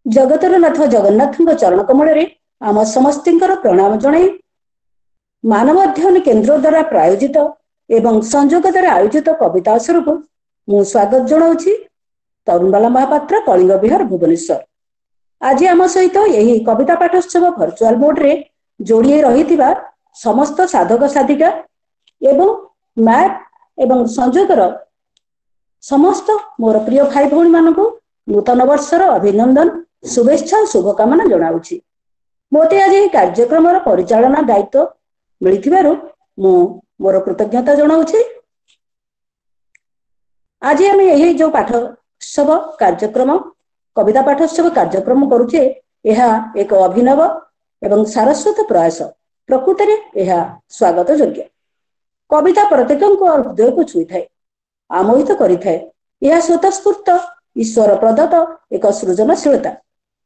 जगतर नाथ जगन्नाथ चरण कमल आम समस्त प्रणाम जनाई मानव अध्ययन केन्द्र द्वारा प्रायोजित एवं संयोग द्वारा आयोजित कविता असर को मु स्वागत जनाऊँगी तरुणबाला महापात्र कलिंग विहार भुवनेश्वर। आज आम सहित यही कविता पाठोत्सव भर्चुआल मोड रे जोड़ी रही समस्त साधक साधिका एवं मैप एवं संयोगर समस्त मोर प्रिय भाई भौणी मानक नूतन वर्षर अभिनंदन शुभेच्छा और शुभकामना जनाऊँगी। मोते आज यह कार्यक्रम परिचालना दायित्व मिलिथिबारु मु मोर कृतज्ञता जनाऊँगी। आज आम यही जो पाठोत्सव कार्यक्रम कविता पाठोत्सव कार्यक्रम करुचे यह एक अभिनव एवं सारस्वत प्रयास प्रकृत में यह स्वागत योग्य। कविता प्रत्येक हृदय को छुई थाए आमोहित करिथाए। यह स्वतस्फूर्त ईश्वर प्रदत्त एक सृजनशीलता।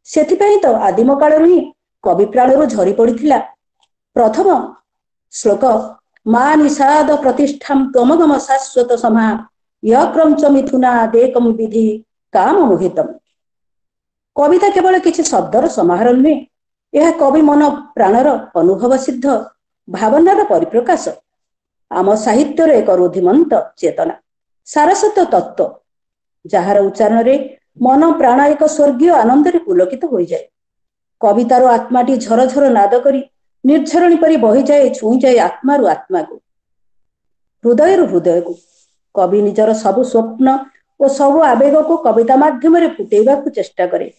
सेथिपई तो आदिम कालरू ही कवि प्राणरू झरी पड़िथिला प्रथम श्लोक मा निषाद प्रतिष्ठां त्वमगम शाश्वत समा यक्रंच मिथुना देकम विधि काम मोहितम। कविता केवल किसी शब्दर समाहार नुहे, यह कवि मन प्राणर अनुभव सिद्ध भावनार परिप्रकाश। आम साहित्यर एक रुधिमंत चेतना सारस्वत तत्व जार उच्चारण रे मन प्राण एक स्वर्गीय आनंद पुलकित हो जाए। कवितार आत्माटी झरझर नाद करी निर्झरणी परी बही जाए छुई जाए आत्मारु आत्मा को हृदय हृदय को। कवि निजर सबु स्वप्न और सबु आवेग को कविता माध्यम रे फुटेबा को चेष्टा करे।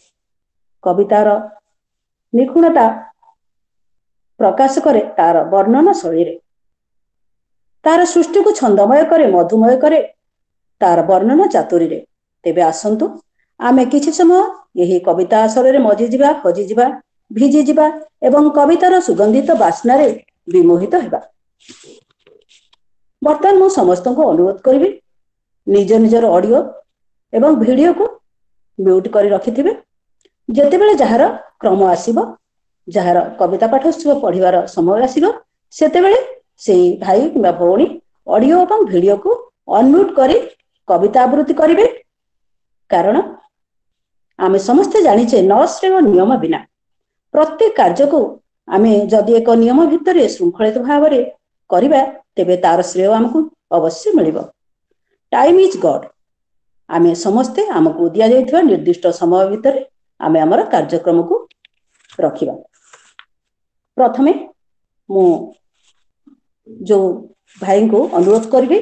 कवितार निपुणता प्रकाश करे तार वर्णना शैली रे, तार सृष्टि को छंदमय करे मधुमय करे तार वर्णना चातुरी रे। तेबे आसंतु आमे किछि समय यही कविता आसर रे मजी जिबा हजी जिबा भिजी जिबा एवं कवितार सुगंधित बास्ना रे विमोहित हेबा। बर्तमान मु समस्त को अनुरोध करी निज निजर ऑडियो एवं वीडियो को म्यूट करी रखिथिबे। जेतेबेले जहार क्रम आसीबो जहार कविता पाठोत्सव पढ़िबार समय आसीबो सेतेबेले सेई भाई किंबा भौणी ऑडियो एवं वीडियो को अनम्यूट करी कविता आवृत्ति करिवे। कारण आमे समस्ते जानिचे नश्रेय नियम बिना प्रत्येक कार्य को आमे जदि एक नियम भितर श्रृंखलित भाव में करिबा तेबे तार श्रेय आमको अवश्य मिलिबो। Time is God. आमे समस्ते आमको दिया जाइथिबा निर्दिष्ट समय भितर आमे हमर कार्यक्रम को रखिबा। प्रथमे मु जो भाई को अनुरोध करिवे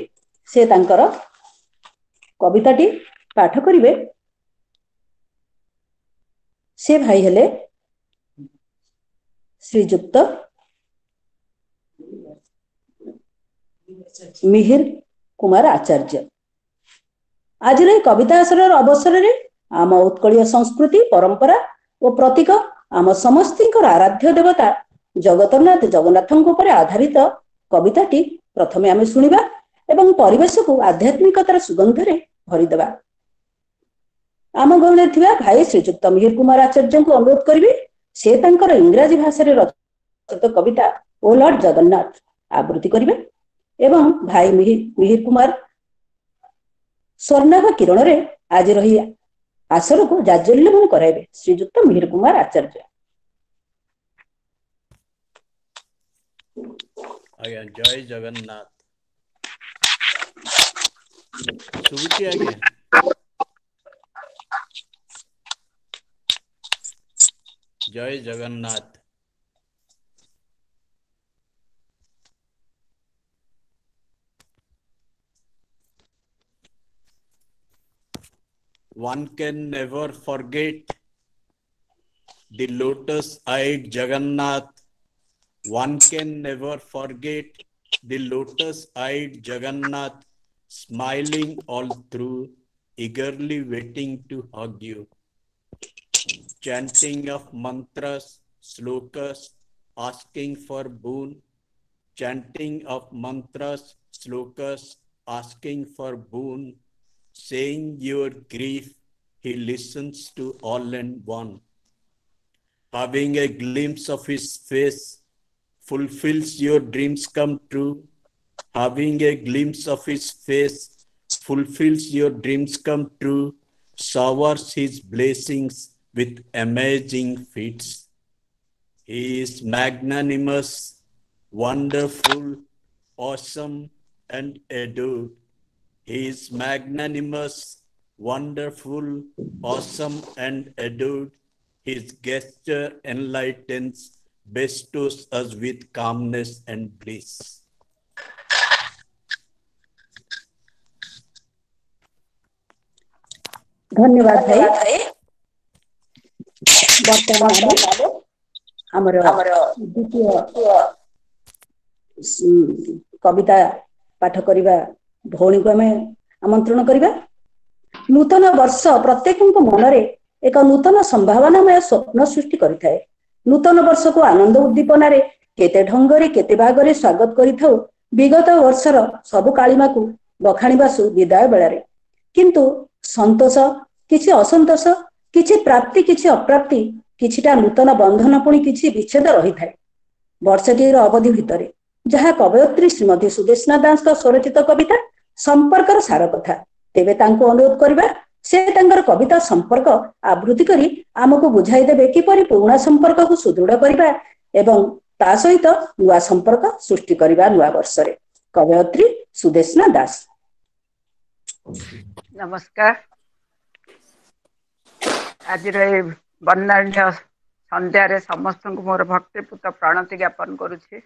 से तांकर कविताटी पाठ करिवे। से भाई हेले श्रीजुक्त मिहिर कुमार आचार्य। आज कविता आसर अवसर में आम उत्कलीय संस्कृति परंपरा और प्रतीक आम समस्त आराध्य देवता जगतरनाथ जगन्नाथ आधारित कविताटी प्रथमे आम शुणा एवं परिवेश को आध्यात्मिकतार सुगंध रे भरीदेवा। आम गहणे थिबा भाई श्रीजुक्त मिहिर कुमार आचार्य को अनुरोध करी से तांकर इंग्राजी भाषा रे रचित कविता ओ लॉर्ड जगन्नाथ आवृत्ति करिवे एवं भाई मिहिर कुमार स्वर्णाभ किरण रे आज रही आसर को जाज्वल्यमान कराइबे। श्रीजुक्त मिहिर कुमार आचार्य। आज्ञा जय जगन्नाथ। सुबुची आज्ञा जय Jagannath. One can never forget the lotus-eyed Jagannath. One can never forget the lotus-eyed Jagannath, smiling all through, eagerly waiting to hug you. Chanting of mantras, slokas, asking for boon. Chanting of mantras, slokas, asking for boon. Saying your grief, he listens to all and one. Having a glimpse of his face, fulfills your dreams come true. Having a glimpse of his face, fulfills your dreams come true. Showers his blessings with amazing feats. He is magnanimous, wonderful, awesome, and adored. He is magnanimous, wonderful, awesome, and adored. His gesture enlightens, bestows us with calmness and bliss. धन्यवाद भाई। वर्तमान आमर द्वितीय कविता पाठ करवा भौणी को आम आमंत्रण करवा। नूतन वर्ष प्रत्येक मनरे एक नूतन संभावनामय स्वप्न सृष्टि करिथाए। नूतन वर्ष को आनंद उद्दीपन केते ढंगरे केते भागरे स्वागत करिथाउ विगत वर्षर सबु कालिमा को बखाणीबासु विदाय बेलारे। किंतु संतोष किछि असंतोष किछि प्राप्ति किछि अप्राप्ति किछिटा नूतन बंधन पुणी किछि विच्छेद रही थाए। वर्षटीर अवधि भितरे जहाँ कवयित्री श्रीमती सुदेशना दास का स्वरचित कविता संपर्कर सार कथा। तेबे तांको अनुरोध करबा से तांकर कविता संपर्क आवृत्ति करी आमको बुझाई देबे किपरि पुराना संपर्क को सुदृढ़ करबा एवं ता सहित नुआ संपर्क सृष्टि करबा नुआ वर्ष रे। कवयित्री सुदेशना दास। नमस्कार। आज बन्नाढ्य संध्यारे समस्त मोर भक्तिपूत प्रणति ज्ञापन करुछि।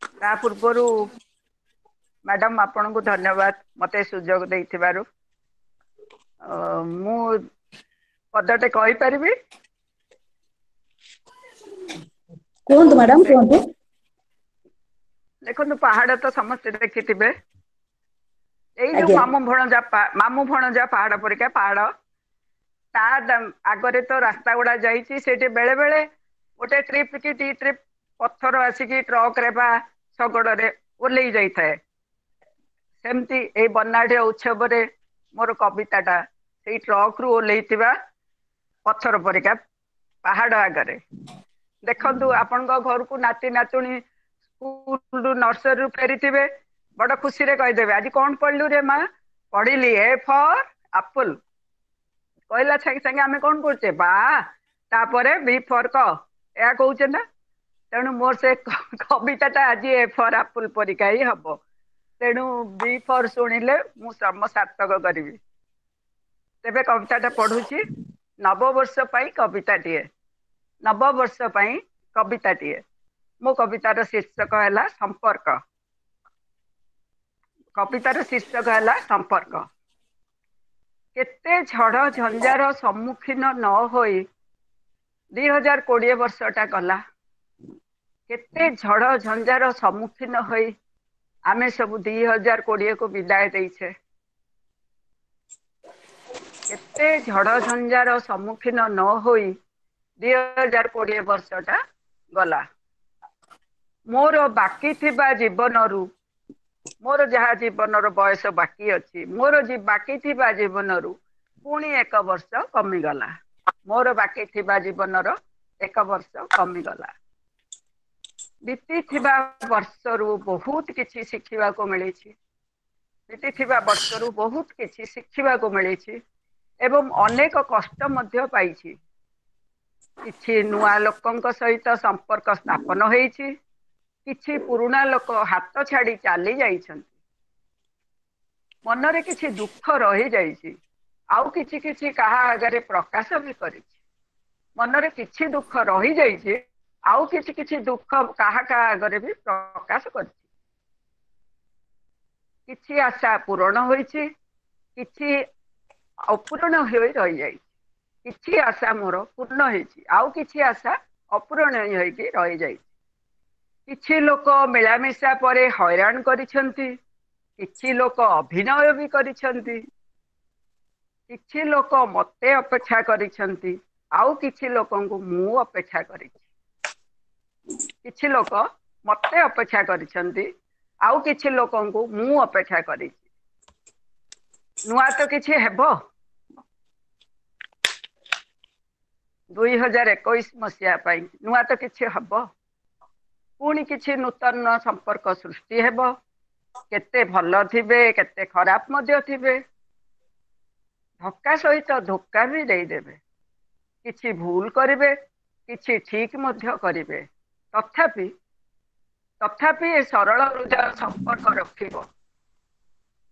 ता पूर्वरु मैडम आपन को धन्यवाद मते सुजोग देइथिबारु। मु पदटे कहि परिबी? कोन मैडम कोन? देखो पहाड़ तो समस्त देखिथिबे। एई जो मामू भणजा पहाड़ परिका पहाड़ ता आगरे तो रास्ता गुड़ा जाइछि। सेठी बेले बेले गोटे ट्रिप की टी ट्रिप पत्थर आसिकी ट्रक रे बा शगड़ रे ओल्लै जाई थाए। सेमती ए बन्नाढ्य उत्सव रे मोर कविताटा से ट्रक रु ओल्लैथिबा पत्थर परिका पहाड़ आगरे। देखंतु आपन घर को नाती नातुणी स्कूल नर्सरी फेरी बड़ खुशी रे कहीदेवे आज कौन पढ़लु रे माँ? पढ़िली ए फॉर एप्पल। कहला संगे संगे आम कौन करचे बा तापरे बी फॉर क या कहूचे ना। तेणु मोर से कविताटा आज ए फॉर एप्पल परिका ही हम। तेणु बी फॉर शुणिले मु श्रम सार्थक करी। तेबे कविताटा पढ़ुची। नववर्ष पाई कविताटीए। नववर्ष पाई कविताटीए। मो कवितार शीर्षक है संपर्क। कवितार शीर्षक है संपर्क। केते झड़ झंझार सम्मुखीन न होई 2020 वर्षटा गला। केते झड़ झंझार सम्मुखीन होई आमे सब 2020 को विदाय देइछे। केते झड़ झंझार सम्मुखीन न होई 2020 वर्षटा गला। मोर बाकी थिबा जीवनरू मोर जहाँ जीवनर बयस बाकी अच्छी मोर बाकी थिबा जीवनरू पुणी एक वर्ष कमिगला। मोर बाकी थिबा जीवनर एक वर्ष कमिगला। बीती थिबा वर्षरू बहुत किछि शिखिबा को मिली। बीती थिबा वर्षरू बहुत किछि शिखिबा को मिली एवं अनेक कष्ट मध्य पाइछि। किछि नुआ लोकंक सहित संपर्क स्थापन होइछि। किछि पुराना लोक हाथ छाड़ी चली जाइछन्ति। मनरे किछि दुख रही जाइछि। आउ किछि किछि कहा आगरे प्रकाश भी करिछि। मनरे किछि दुख रही जाइछि। आउ किछि किछि दुख कहा कहा आगरे भी प्रकाश करिछि। किछि आशा पूर्ण होइछि। किछि अपूर्ण होई रही जाइछि। किछि आशा मोर पूर्ण होइछि। आउ किछि आशा अपूर्ण होइकि रही जाइछि। किछि लोक मिलामिशा परे हैरान करिछन्ति। किछि लोक अभिनय भी करिछन्ति। किछि लोक मते अपेक्षा करिछन्ति। आउ किछि लोकंकु मु अपेक्षा करिछि। किछि लोक मते अपेक्षा करिछन्ति। आउ किछि लोकंकु मु अपेक्षा करिछि। नुआ तो किछि हेबो। 2021 मसिया पाई नुआ तो किछि हबो। पुणी किछि नूतन संपर्क सृष्टि हेबो। केते भल थिबे केते खराब मध्य थिबे। धक्का सहित धोखा भी दे देबे। किछि भूल करिवे किछि ठीक मध्य करिवे तथापि तथापि ए सरल हृदय संपर्क रखिब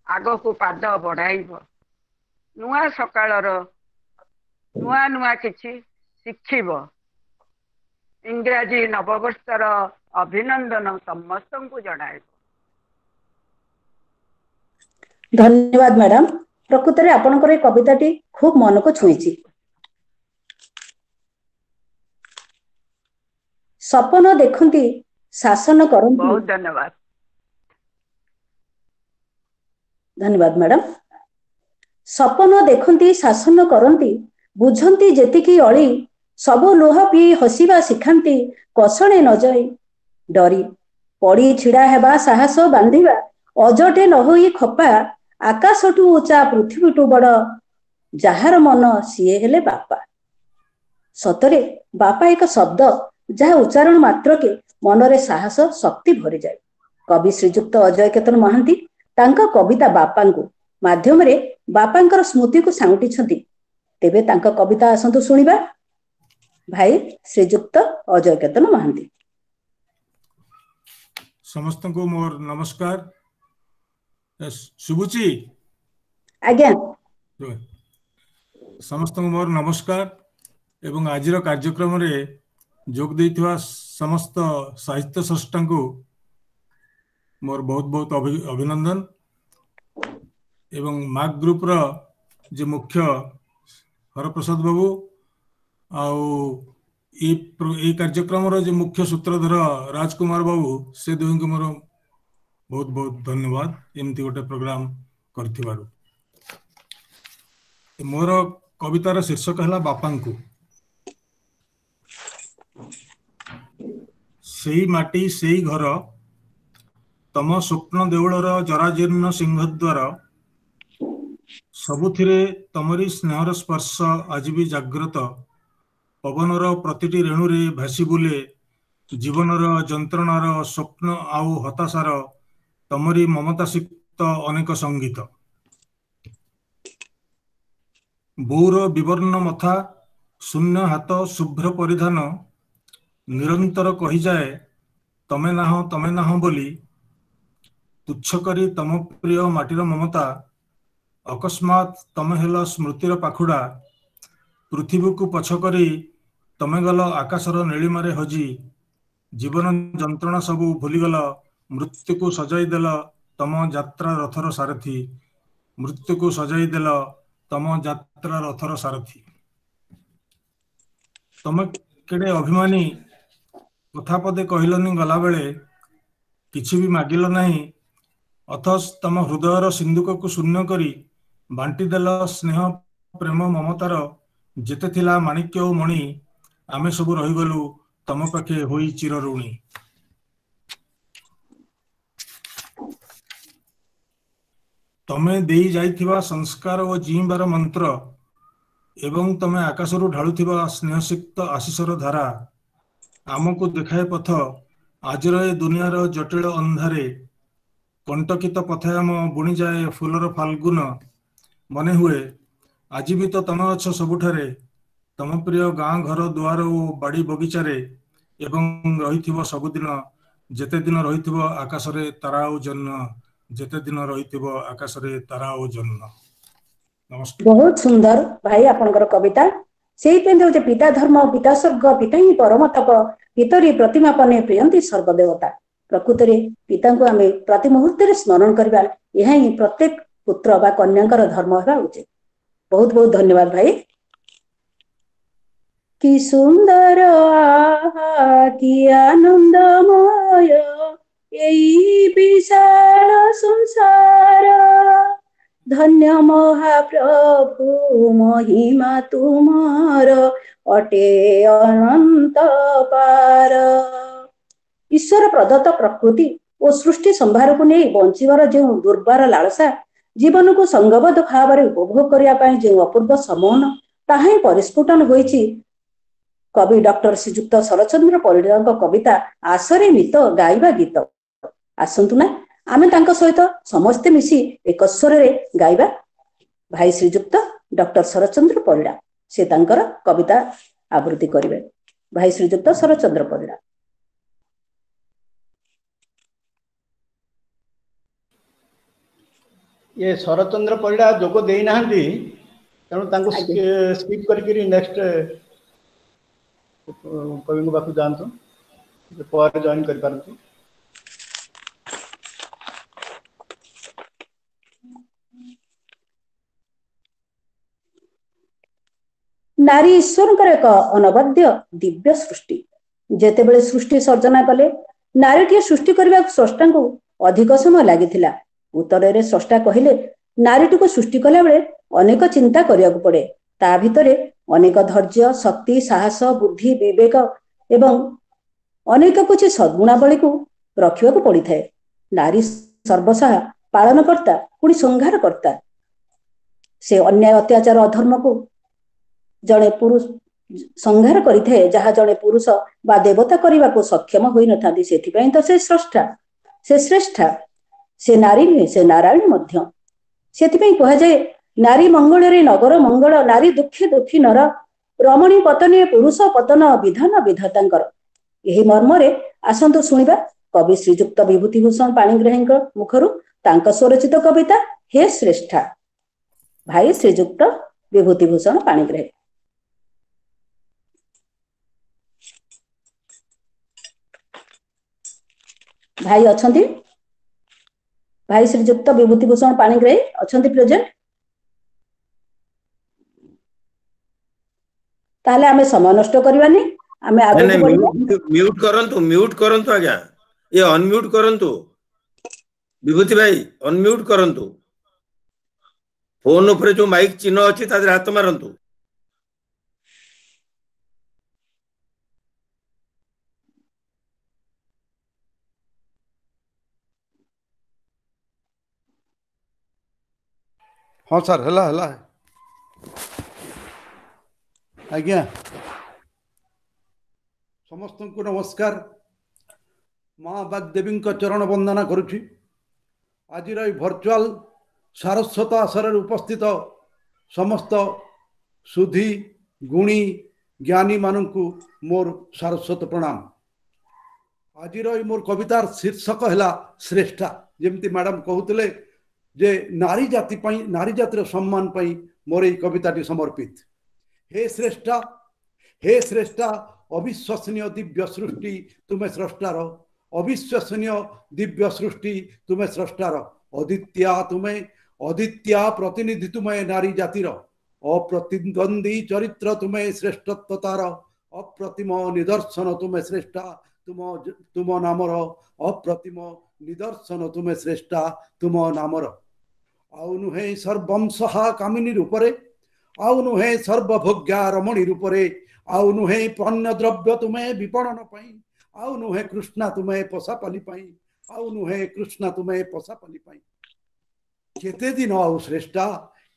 आग को पाद बढ़ाइब नुआ सकाळर नुआ नुआ किछि शिखिब इंग्राजी नववर्षर अभिनंदन समस्तଙ୍କୁ जणाइब। धन्यवाद मैडम। प्रकृତରେ आपणकर ए कविताटी खूब मन को छुईची। सपन देखंती शासन करंती। बहुत धन्यवाद। धन्यवाद मैडम। सपन देखंती शासन करंती बुझंती जेतिकी अळी सबु लुह पी हसिबा शिखांती कसणे न जाई डरी पड़ी छिड़ा हेबा साहस बांधिबा अजटे न होई खपा आकाशटू उच्चा पृथ्वीटू बड़ जार मन सीए हेले बापा। सतरे बापा एक शब्द जहा उच्चारण मात्र के मनरे साहस शक्ति भरी जाए। कवि श्रीजुक्त अजय केतन महांती तांका कविता बापांकु माध्यम रे बापांकर स्मृति को सांगटी छथि। तेबे तांका कविता आसंतु सुनिबा। भाई श्रीजुक्त अजय केतन महांती। समस्त को मोर नमस्कार। शुभुची आज्ञा समस्त को मोर नमस्कार एवं आज कार्यक्रम रे जोग देथिवा समस्त साहित्य स्रष्टा को मोर बहुत बहुत अभिनंदन एवं माग ग्रुप रो जे मुख्य हरप्रसाद बाबू आउ ये कार्यक्रम रो जे मुख्य सूत्रधर राजकुमार बाबू से दुई को मोर बहुत बहुत धन्यवाद एमती गोटे प्रोग्राम करथिबारु। मोर कवितार शीर्षक है बापांकु। सेई माटी सेई घर तम स्वप्न देउलर जराजीर्ण सिंहद्वार सबुथिरे तमरी स्नेहर स्पर्श आज भी जाग्रत पवनर प्रतिटी रेणुरे भासी बुले जीवनर जंत्रणार स्वप्न आउ हताशार तमरी ममता सिक्त अनेक संगीत बौर विवर्ण मथा शून्य हाथ शुभ्र परिधान निरंतर कही जाए तमे नाह बोली तुच्छ करी तम प्रिय माटीर ममता अकस्मात तमे हेल स्मृतिर पाखुड़ा पृथ्वी को पछ करी तमे गल आकाशर नीलिमारे हजी जीवन जंत्रणा सबू भूलीगल मृत्यु को सजाई देल तम यात्रा रथर सारथी मृत्यु को सजाई देल तम यात्रा रथर सारथी तमे केड़े अभिमानी कथा पदे कहलनी गला बेले किछि भी मागिल नहीं अथच तम हृदयर सिंधुक को शून्य करी बांटी देल स्नेह प्रेम ममतार जेते थिला माणिक्य और मणि आमे सब रहीगलु तम पाखे होई चिर ऋणी। तमे देई जाइथिबा संस्कार और जीवार मंत्र एवं तमे आकाशरू ढालुथिबा स्नेहसिक्त आशीषर धारा आमको देखाए पथ आजर ए दुनियार जटिल अंधारे कंटकित पथायाम बुणी जाए फूलर फाल्गुन मने हुए आज भी तो तमे अछ सबुठारे तम प्रिय गाँ घर दुआर और बाड़ी बगीचारे एवं रहिथिबो सबुदिन जेते दिन रहिथिबो आकाशरे तारा और जन्न जेते दिन रहिथिबो आकाशरे तारा और जन्न। नमस्कार। बहुत सुंदर भाई आपनकर कविता सेही पे जे पिता धर्म पिता स्वर्ग पिता ही परम तप पितरी प्रतिमा पने प्रियंती सर्वदेवता। प्रकृतरे पिता को आमे प्रति मुहूर्त स्मरण करबा यह ही प्रत्येक पुत्र बा कन्याकर धर्म होगा उचित। बहुत बहुत धन्यवाद भाई। कि सुंदर आहा कि आनंदमय यही विशाल संसार धन्य महाप्रभु महिमा तुमार अटे अनंत पार। ईश्वर प्रदत्त प्रकृति और सृष्टि संभार को नहीं बंचार जो दुर्बार लालसा जीवन को संगबद्ध भाव में उपभोग करने जो अपूर्व समोहन ताहा परिस्फुटन होइछि कवि डॉक्टर श्रीजुक्त शरचंद्र परिड़ा कविता आसरे मित गाइबा गीत। आसंतु ना आमे तांको सहित समस्ते मिसी एक स्वर रे गाइबा। भाई श्रीजुक्त डॉक्टर शरचंद्र परिड़ा। से तांकर कविता आवृत्ति करिवे। भाई श्रीजुक्त शरचंद्र परिड़ा। ये शरचंद्र परिड़ा जोग दे ना तेणु स्किप करके नेक्स्ट कवि पाक जातु पर जॉइन कर पारंतु। नारी ईश्वर एक अनवद्य दिव्य सृष्टि। जेतेबेले सृष्टि सर्जना कले नारीटी सृष्टि करने स्रष्टा को अधिक समय लगी। उत्तर में स्रष्टा कहले नारीटी को सृष्टि कला बेले अनेक चिंता करिया पड़े। ता भितरे अनेक धैर्य शक्ति साहस बुद्धि विवेक एवं अनेक कुछ सद्गुणावली को रखा पड़ी था। नारी सर्वसाह पालनकर्ता पुणी संहार करता। से अन्याय अत्याचार अधर्म को जड़े पुरुष संहार करिथे जहाँ जड़े पुरुष बा देवता करने को सक्षम होई न थांती। सेथिपई तो से स्रष्टा से श्रेष्ठा से नारी नुहे से नारायणी मध्य। सेथिपई कहा जाए नारी मंगल रे नगर मंगल नारी दुखे दुखी नर रमणी पतने पुरुष पतन विधान विधातांकर। यही मर्म रे आसंतु सुनिबा कवि श्रीजुक्त विभूतिभूषण पाणिग्राही मुखरू तांक स्वरचित कविता हे श्रेष्ठा। भाई श्रीजुक्त विभूतिभूषण पाणिग्राही। भाई अछंती भाई श्रीजुक्त विभूतिभूषण पाणिग्राही अछंती प्रेजेंट। ताले आमे समय नष्ट करबानी आमे आगे म्यूट करंतु आज्ञा ये अनम्यूट करंतु विभूति भाई अनम्यूट करंतु फोन ऊपर जो माइक चिन्ह अछि तादर हाथ मारंतु। हाँ सर हला हला आज्ञा समस्त को नमस्कार। माँ बागदेवी चरण वंदना करुछि। आज भर्चुआल सारस्वत आसर उपस्थित समस्त सुधी गुणी ज्ञानी मानू मोर सारस्वत प्रणाम। आज मोर कवितार शीर्षक है श्रेष्ठा। जमती मैडम कहते जे नारी जाति नारी जातिर सम्मान पाई मोर ये कविताटी समर्पित। हे श्रेष्ठा अविश्वसनीय दिव्य सृष्टि तुम्हें स्रष्टार। अविश्वसनीय दिव्य सृष्टि तुम्हें स्रष्टार। अदित्या प्रतिनिधि तुम्हें नारी जातिर। अप्रतिद्वंदी चरित्र तुम्हें श्रेष्ठत्वतार। अप्रतिम निदर्शन तुम्हें श्रेष्ठा तुम नामर। अप्रतिम निदर्शन तुम्हें श्रेष्ठा तुम नामर। आउ नुहे सर्वंशहा कामिनी रूपरे। आउ नुहे सर्वभोग्या रमणी रूपरे। आउ नुहे पण्य द्रव्य तुम्हें विपणन पाई। आउ नुहे कृष्णा तुम्हें पशापाली पाई। आउ नुहे कृष्णा तुम्हें पशापाली पाई। केते दिन आउ श्रेष्ठा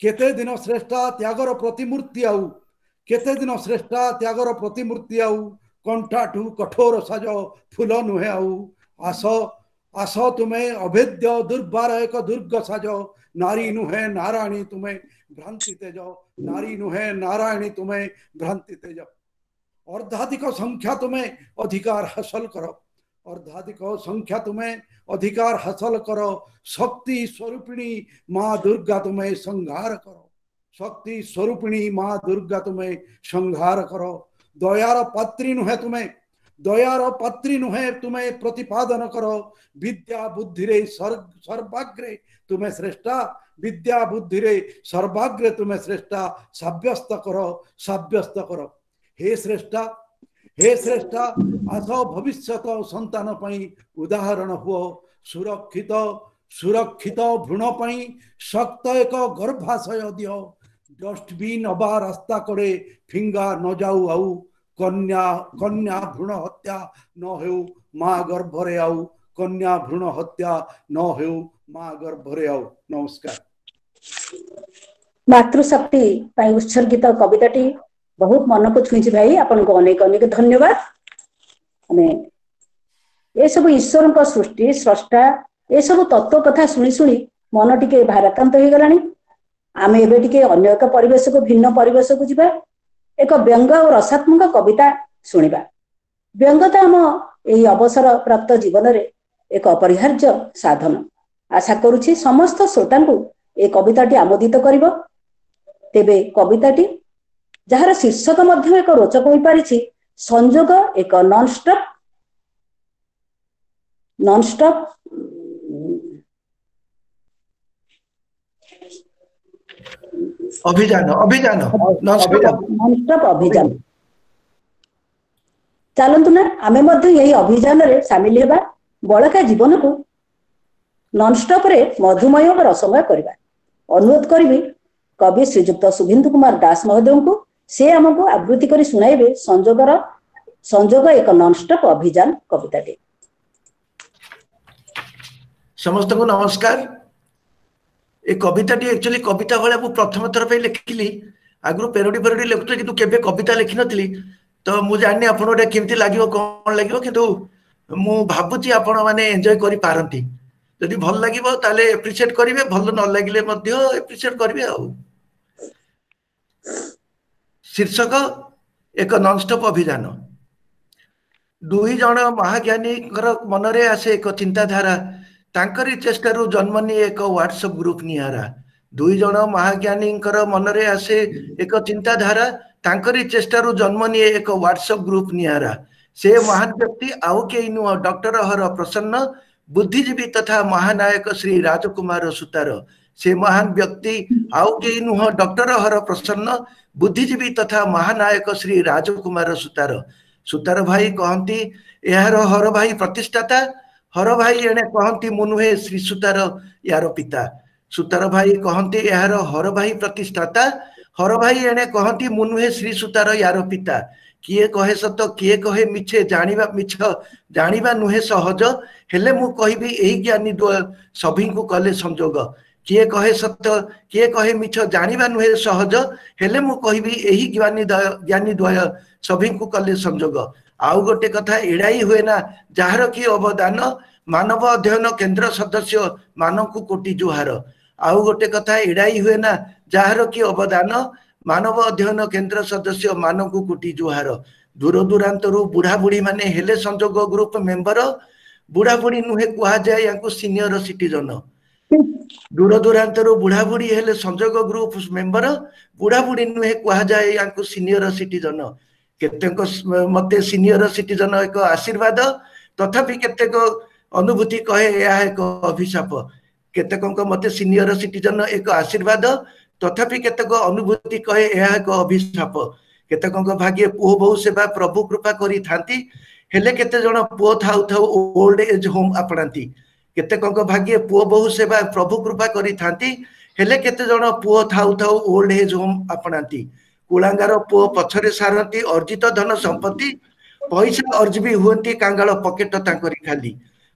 केते दिन श्रेष्ठा त्यागर प्रतिमूर्ति आउ। केते दिन श्रेष्ठा त्यागर प्रतिमूर्ति आउ। कंठाठू कठोर साज फूल नुहे आउ। आस आस तुम्हें अभेद्य दुर्बार एक दुर्ग साज। नारी नुहे नारायणी तुम्हें भ्रांति तेज। नारी नुहे नारायणी तुम्हें भ्रांति तेज। अर्धाधिक संख्या तुम्हें अधिकार हासिल कर। अर्धाधिक संख्या तुम्हें अधिकार हासिल कर। शक्ति स्वरूपिणी माँ दुर्गा तुम्हें संहार कर। शक्ति स्वरूपिणी माँ दुर्गा तुम्हें संहार कर। दयार पात्री नुहे तुम्हें दयार पात्री नुहे तुम्हें प्रतिपादन कर। विद्या बुद्धि रे सर्वाग्रे तुम्हें श्रेष्ठा। विद्या बुद्धि रे सर्वाग्रे तुम्हें श्रेष्ठा साब्यस्त कर। हे श्रेष्ठा आस भविष्यत संतान पाई उदाहरण हुओ। सुरक्षित सुरक्षित भ्रूण पाई शक्त एक गर्भाशय दियो। डस्टबिन अबा रास्ता कड़े फिंगा न जाऊ आउ। कन्या कन्या भ्रूण हत्या न हो माँ गर्भरे आउ। कन्या भ्रूण हत्या न हो माँ गर्भरे आउ। नमस्कार। मातृशक्ति उत्सर्गित कविताटी बहुत मन को छुई भाई। आपन को अनेक अनेक धन्यवाद। हमें ये सब ईश्वर का सृष्टि स्रष्टा ये सब तत्व कथा शुणी शुणी मन टिके भाराक्रांत हो गलानी। आमे एबे टिके अन्य एक परिवेश को भिन्न परिवेश को जिबा। एक व्यंग और रसात्मक कविता शुणा। व्यंग तो आम यही अवसर प्राप्त जीवन में एक अपरिहार्य साधन। आशा करुछि समस्त श्रोता को ए कविताटी आमोदित करिब। तेबे कविताटी जार शीर्षक मध्य एक रोचक हो पारिछि, संजोग एक नॉनस्टॉप नॉनस्टॉप अभियान। चलतु ना आमे मध्य यही अभियान रे शामिल हेबा, बळका जीवन को नॉनस्टॉप रे मधुमय और रसमय करबा। अनुरोध करिबी कवि श्रीजुक्त शुभेन्दु कुमार दास महोदय को से आमको आवृत्ति करी सुनाइबे संजोग एक नॉनस्टॉप अभियान कविताटी। समस्त को नमस्कार। ए कविताटी एक्चुअली कविता भाया मु प्रथम थर पे लिखिली। आगु पेरोडी लिखुଥିଲି किंतु केबे कविता लिखि नथिली, तो मु जानि आपण ओटे केमति लागिवो कोन लागिवो, किंतु मु भाबुची आपण माने एन्जॉय करि पारंती। जदि भल लागिवो ताले एप्रिशिएट करिवे, भल न लागिले मध्य एप्रिशिएट करिवे। आ शीर्षक एक नॉनस्टॉप अभियान। दुई जण महाज्ञानी मनरे आसे एक चिंताधारा, तांकरी चेष्टारू जन्म निये एक व्हाट्सएप ग्रुप नियारा। दुई जण महाज्ञानी मनरे आसे एक चिंताधारा, तांकरी चेष्टारू जन्म निये एक व्हाट्सएप ग्रुप नियारा। से महान व्यक्ति आउ के नुह डॉक्टर हर प्रसन्न, बुद्धिजीवी तथा महानायक श्री राजकुमार सुतार। से महान व्यक्ति आउ के नुह डॉक्टर हर प्रसन्न, बुद्धिजीवी तथा महानायक श्री राजकुमार सुतार। सुतार भाई कहती यार हर भाई प्रतिष्ठाता, हर भाई एणे कहती मु नुहे श्री सुतार यार पिता। सुतार भाई कहती यार हर भाई प्रतिष्ठाता, हर भाई एणे कहती मु नुहे श्री सुतार यार पिता। किए कहे सत किए कहे मिछे, जानिबा मिछ जानिबा नुहे सहज, हेले मु कहबी एही ज्ञानी द्वय सभी को कले संजोग। किए कहे सत किए कहे मिछ जानिबा नुहे सहज, हेले मु कहबी एही ज्ञानी द्वय सभी को कले संजोग। आउ गोटे कथा एड़ाई हुए ना जार की अवदान, मानव अध्ययन केंद्र सदस्य मानव कोटि जुहार। आउ गोटे कथा एड़ाई हुए ना जार की अवदान, मानव अध्ययन केंद्र सदस्य मानव कोटि जुहार। दूर दूरांतरू बुढ़ा बुढ़ी माने हेले संजोग ग्रुप मेंबर, बुढ़ा बुढ़ी नुहे कुहा जाए याकू सीनियर सिटीजन। दूर दूरांतरू बुढ़ा बुढ़ी हेले संजोग ग्रुप मेंबर, बुढ़ा बुढ़ी नुहे कुहा जाए याकू सीनियर सिटीजन। केतेक मते सीनियर सिटीजन एक आशीर्वाद, तथापि केतेक अनुभूति कहे यह एक अभिशाप। केतेक मते सीनियर सिटीजन एक आशीर्वाद, तथापि केतेक अनुभूति कहे यह एक अभिशाप। केतेक भाग्य पुओ बहु सेवा प्रभु कृपा करी थांती, हेले केते जण पुओ थाउ थाउ ओल्ड एज होम आपणांती। केतेक भाग्य पुओ बहु सेवा प्रभु कृपा करी थांती, हेले केते जण पुओ थाउ थाउ ओल्ड एज होम आपणांती। कुलांगार पुओ पछरे सारंती अर्जित धन संपत्ति, पैसा अर्जबी हुंती कांगाल पकेट तांकरी खाली।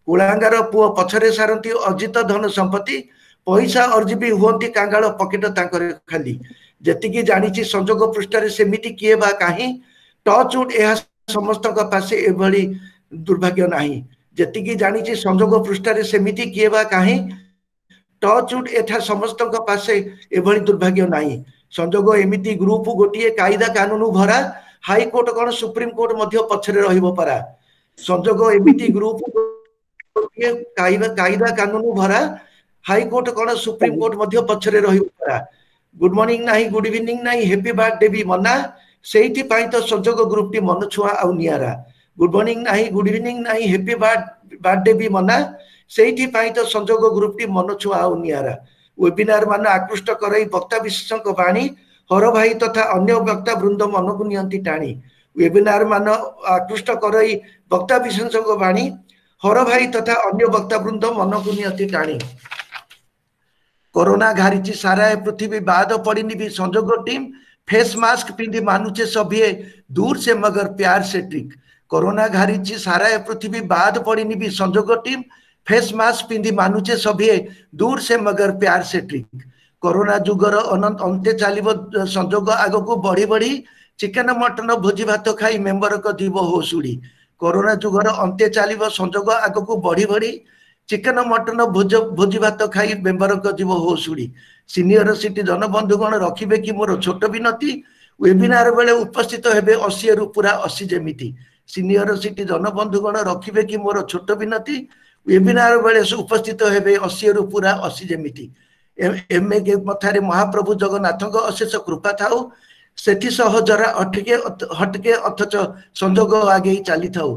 कुलांगार पुओ पछरे सारंती अर्जित धन संपत्ति, पैसा अर्जबी हुंती कांगाल पकेट तांकरी खाली। जेतिकी जानिछि संजोग पृष्ठरे सेमिति किए बा काहे, टच उड एहा समस्त पासे एभली दुर्भाग्य नाही। जेतिकी जानिछि संजोग पृष्ठरे सेमिति किए बा काहे, टच उड एथा समस्त पासे एभली दुर्भाग्य नाही। संजोग एमिति ग्रुप गोटिए कायदा कानून भरा, हाई कोर्ट कौन सुप्रीम कोर्ट मध्य पछरे रहिबो पारा। संजोग एमिति ग्रुप गोटिए कायदा कानून भरा, हाई कोर्ट कौन सुप्रीम कोर्ट मध्य पछरे रहिबो पारा। गुड मॉर्निंग नाही, गुड इवनिंग नाही, हैप्पी बर्थडे भी मना, सेठी पाई तो संजोग ग्रुप टी मन छुआ आउ नियारा। गुड मॉर्निंग नाही, गुड इवनिंग नाही, हैप्पी बर्थडे भी मना, सेठी पाई तो संजोग ग्रुप टी मन छुआ आउ नियारा। वेबिनार मान आकृष्ट करई वक्ता विशेषज्ञ बाणी, हर भाई तथा अन्य वक्ता वृंद मन को नियंती टाणी। वेबिनार मान आकृष्ट करई वक्ता विशेषज्ञ बाणी, हर भाई तथा अन्य वक्ता वृंद मन को नियंती टाणी। कोरोना घारिची सारा पृथ्वी बाद पड़नी भी संजोग टीम, फेस मास्क पिंधि मानुचे सभी दूर से मगर प्यार से ट्रिक। कोरोना घारिची सारा पृथ्वी बाद पड़नी भी संजोग टीम, फेस मास्क पिंधि मानुचे सभी दूर से मगर प्यार से ट्रिक। कोरोना जुगर अनंत अंते चलिब संजोग आग को बढ़ी बढ़ी, चिकेन मटन भोजी भात खाई मेंबर को जीव हो सुड़ी। कोरोना जुगर अंते चलिब संजोग आग को बढ़ी बढ़ी, चिकेन मटन भोजी भात खाई मेंबर को जीव हो सुड़ी। सीनियर सिटीजन बंधुगण रखिबे कि मोर छोट विनती, वेबिनार बेले उपस्थित हेबे 80 रु पूरा 80 जेमिति सीनियर सिटीजन बंधुगण रखिबे कि मोर छोट विनती वेबिनार बेले उपस्थित हेबे 80 रु पूरा 80 जेमिति एमए मथारे महाप्रभु जगन्नाथଙ୍କ अशेष कृपा थाउ सेठी सह जरा हटके अथच संजोग आगे चली थाउ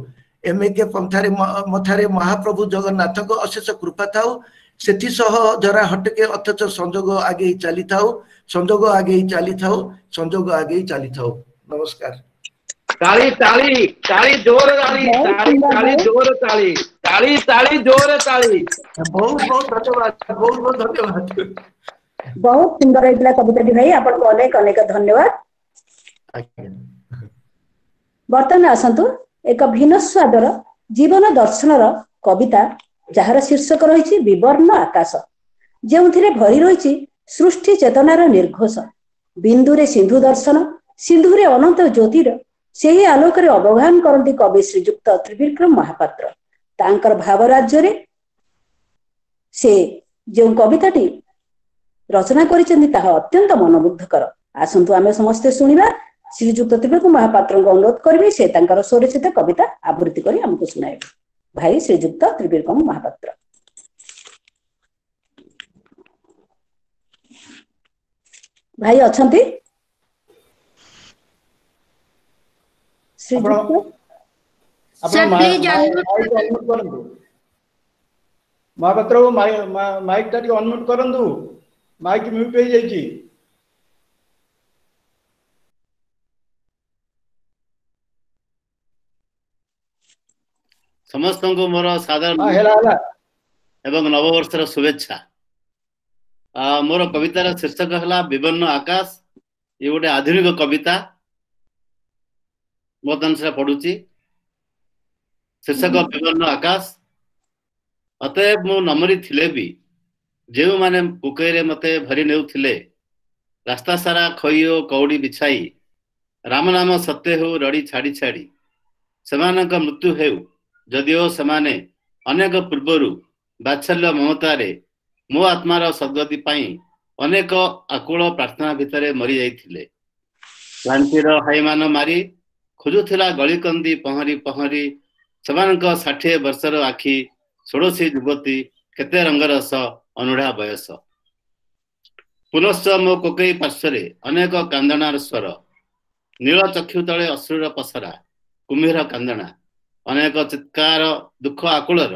एमए के पंथारे मथारे महाप्रभु जगन्नाथଙ୍କ अशेष कृपा थाउ सेठी सह जरा हटके अथच संजोग आगे चली थाउ संजोग आगे चली थाउ संजोग आगे चली थाउ नमस्कार ताली ताली ताली जोर ताली ताली ताली जोर ताली ताली ताली जोर ताली बहुत बहुत धन्यवाद बहुत बहुत धन्यवाद बहुत सुंदर है कविताटी भाई आपको अनेक अनेक धन्यवाद बर्तमान आसतु एक भिन्न स्वादर जीवन दर्शनर कविता जार शीर्षक रही विवर्ण आकाश जो भरी रही सृष्टि चेतनार निर्घोष बिंदुरे सिंधु दर्शन सिंधुरे अनंत ज्योतिर से ही आलोक अवगाहन करती कवि श्रीजुक्त त्रिविक्रम महापात्र तांकर भाव राज्य से जो कविताटी रचना करिसेंती ताहा अत्यंत मनमुग्धकर आसंतु आमे समस्ते सुनिबा श्रीजुक्त त्रिविक्रम महापात्र को अनुरोध करिवे से तांकर स्वरचित कविता आवृत्ति करी हमको सुनाइबे भाई श्रीजुक्त त्रिविक्रम महापात्र भाई अछंती महापात्र माइक टा अनम्यूट करंतु माइक म्यूट हो जाइए समस्त को मोर साधारण एवं नववर्षर शुभेच्छा मोर कवितार शीर्षक है विवर्ण आकाश ये गोटे आधुनिक कविता बर्तमान से पढ़ुची शीर्षक विवर्ण आकाश अतएव मो नमरी थिले भी जो माने बुकेरे मते भरी नेउथिले रास्ता सारा खइयो कौड़ी बिछाई राम नाम सत्य हो रड़ी छाड़ी छाड़ी सेमानक मृत्यु हेउ जदिओ सेमाने अनेक पूर्वरु बात्सल्य ममतारे मो आत्मार सद्गति पाई अनेक आकुल प्रार्थना भितरे मरी जाइथिले क्रांतिर हाईमान मारी खोजुथिला गलिकंदी पहरी पहरी सेमानक 60 वर्षर आखि षोड़शी युवती केते रंगरस अनुढ़ा बयस पुनश्च मो कोकई पार्श्वरे अनेक कांदनार स्वर नील चक्षु तले अश्रुर पसरा कुम्भीर कांदना अनेक चित्कार दुख आकुलर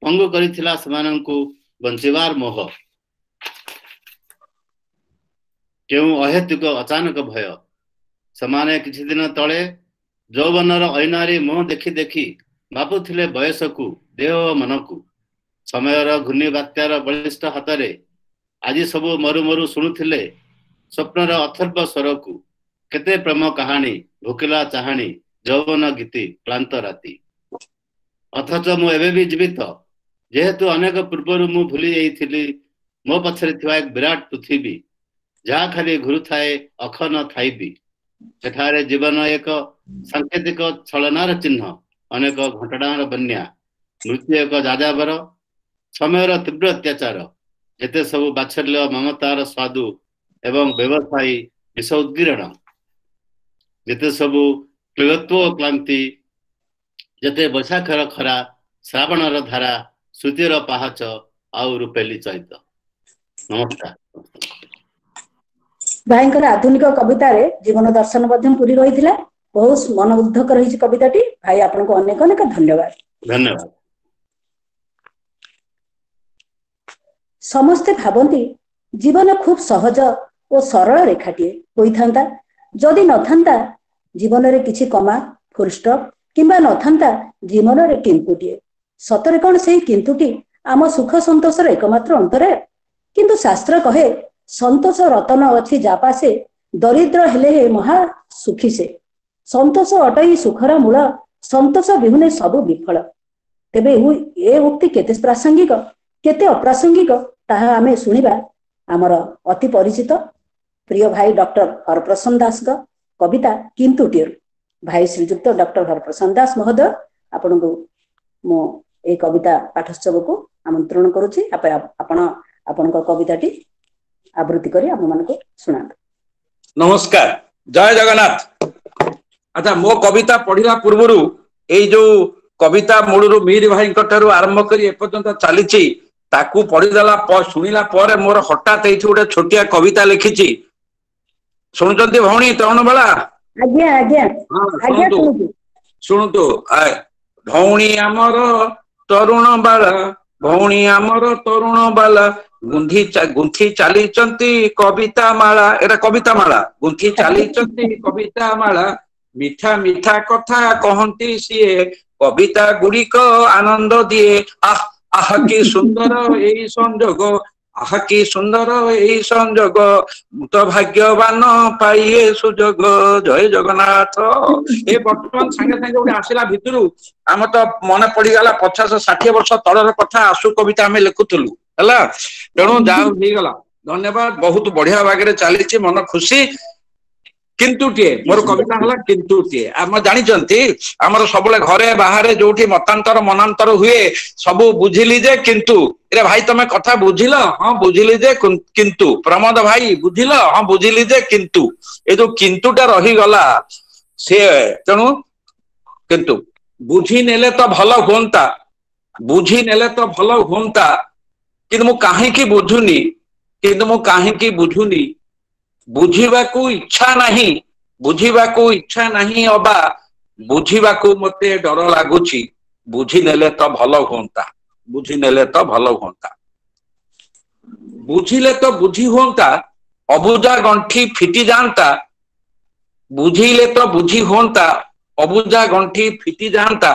पंगु करिथिला सेमानंकु बंचिवार मोह केउ अहेतुक अचानक भय समाने किछि दिन तले जौवनर ऐनारी मोह देखि देखि बापुथिले बयसकु देह मनकु समयर घूर्णी बात्यार बलिष्ठ हाथरे आज सब मरु मरु शुणुथिले स्वप्नर अथर्व स्वरकु केते प्रेम कहानी भोकिला चाहाणी जौवन गीति क्लांत राति अथच मु एबे भी जीवित जेहेतु अनेक पूर्वरु मु भूली जाइथिली मो पछरे थिवा एक विराट पृथ्वी जहा खाली घुरुथाए अख न थाइबी सेठारे जीवन एक सांकेतिक छलनार चिन्ह अनेक घटनार बन्या मृत्यु एक जाजाबर समयर तीव्र अत्याचार जेते सब बात्सल्य ममतार स्वादु एवं व्यवसायी विष उद्गीरण जेते सब क्लियत्व क्लांति जेते बैशाखर खरा श्रावणर धारा श्रुतिर पहाच आउ रूपेली चैत नमस्कार भाईंकर आधुनिक कविता रे जीवन दर्शन पूरी रही बहुत मनमुग्धक रही कविताटी भाई आपन को अनेक अनेक धन्यवाद धन्यवाद समस्ते भावती जीवन खूब सहज और सरल रेखाटी होइथांता जदि नथांता जीवन रे किछि कमा फुल स्टॉप किंबा नथांता जीवन रे किंतुटी सतरे कौन से किंतुटी आम सुख संतोषर एकमात्र अंतराय किंतु शास्त्र कहे संतोष रतन अच्छी जापासे दरिद्र हेले हे महा सुखी से संतोष अटई सुखर मूल संतोष विहुने सबु विफल तेबे ए उक्ति केते प्रासंगिक केते अप्रासंगिक ताहा आमे सुनिबा आमर अति परिचित प्रिय भाई डॉक्टर हरप्रसन्न दास का कविता किंतु टियर भाई श्रीजुक्त डॉक्टर हरप्रसन्न दास महोदय आपण को मो ए कविता पाठोत्सव को आमंत्रण करूची आपण कविताटी आवृत्ति करी आप मान को सुना। नमस्कार जय जगन्नाथ। अच्छा मो कविता पढ़िला पूर्व एई जो कविता मूलरू मीर भाई ठारू आरंभ करी एपर्यंत चली ताकू पढ़ीदेला शुणिला पर मोर हठात ये गोटे छोटिया कविता लिखी शुणुचंती भौणी तरुण बाला आज्ञा आज्ञा आज्ञा शुणुतु भौणी आमर तरुण बाला भौणी आमर तरुण बाला गुंथी चली कविता माला एटा कविता माला गुंथी चली कविता माला मिठा मिठा कथा कहती सीए कविता गुड़िक आनंद दिए आह आह कि सुंदर यही संजोग आह कि सुंदर यही संजोग तो भाग्यवान पाइए सुजोग जय जगन्नाथ। ए बर्तमान संगे संगे गोटे आसला भितर आम तो मन पड़गला 50-60 वर्ष तलर कथा आसु कविता आम लिखुलु है तेणु जागला धन्यवाद बहुत बढ़िया भाग चली मन खुशी किंतु टे मोर कविता हला किंतु टे आम जानी आमर सब घरे बाहर जो मतांतर मनांतर हुए सब बुझिली जे किंतु रे भाई तमे कथा बुझिल हाँ बुझिली जे किंतु प्रमोद भाई बुझिल हाँ बुझिली जे किंतु ए जो किंतुटा रही गला से तेणु किंतु बुझी नेले तो भल होंता बुझी नेले तो भल होंता किंतु मु काहेकि बुझुनी किंतु मु काहेकि बुझुनी बुझीबाकू इच्छा नहीं बुझीबाकू इच्छा नहीं अबा बुझीबाकू मते डर लागुची बुझी नेले तो भल होंता बुझी नेले तो भल होंता बुझिले तो बुझी होंता अबुजा गंठी फिटी जानता बुझिले तो बुझी होंता अबुजा गंठी फिटी जानता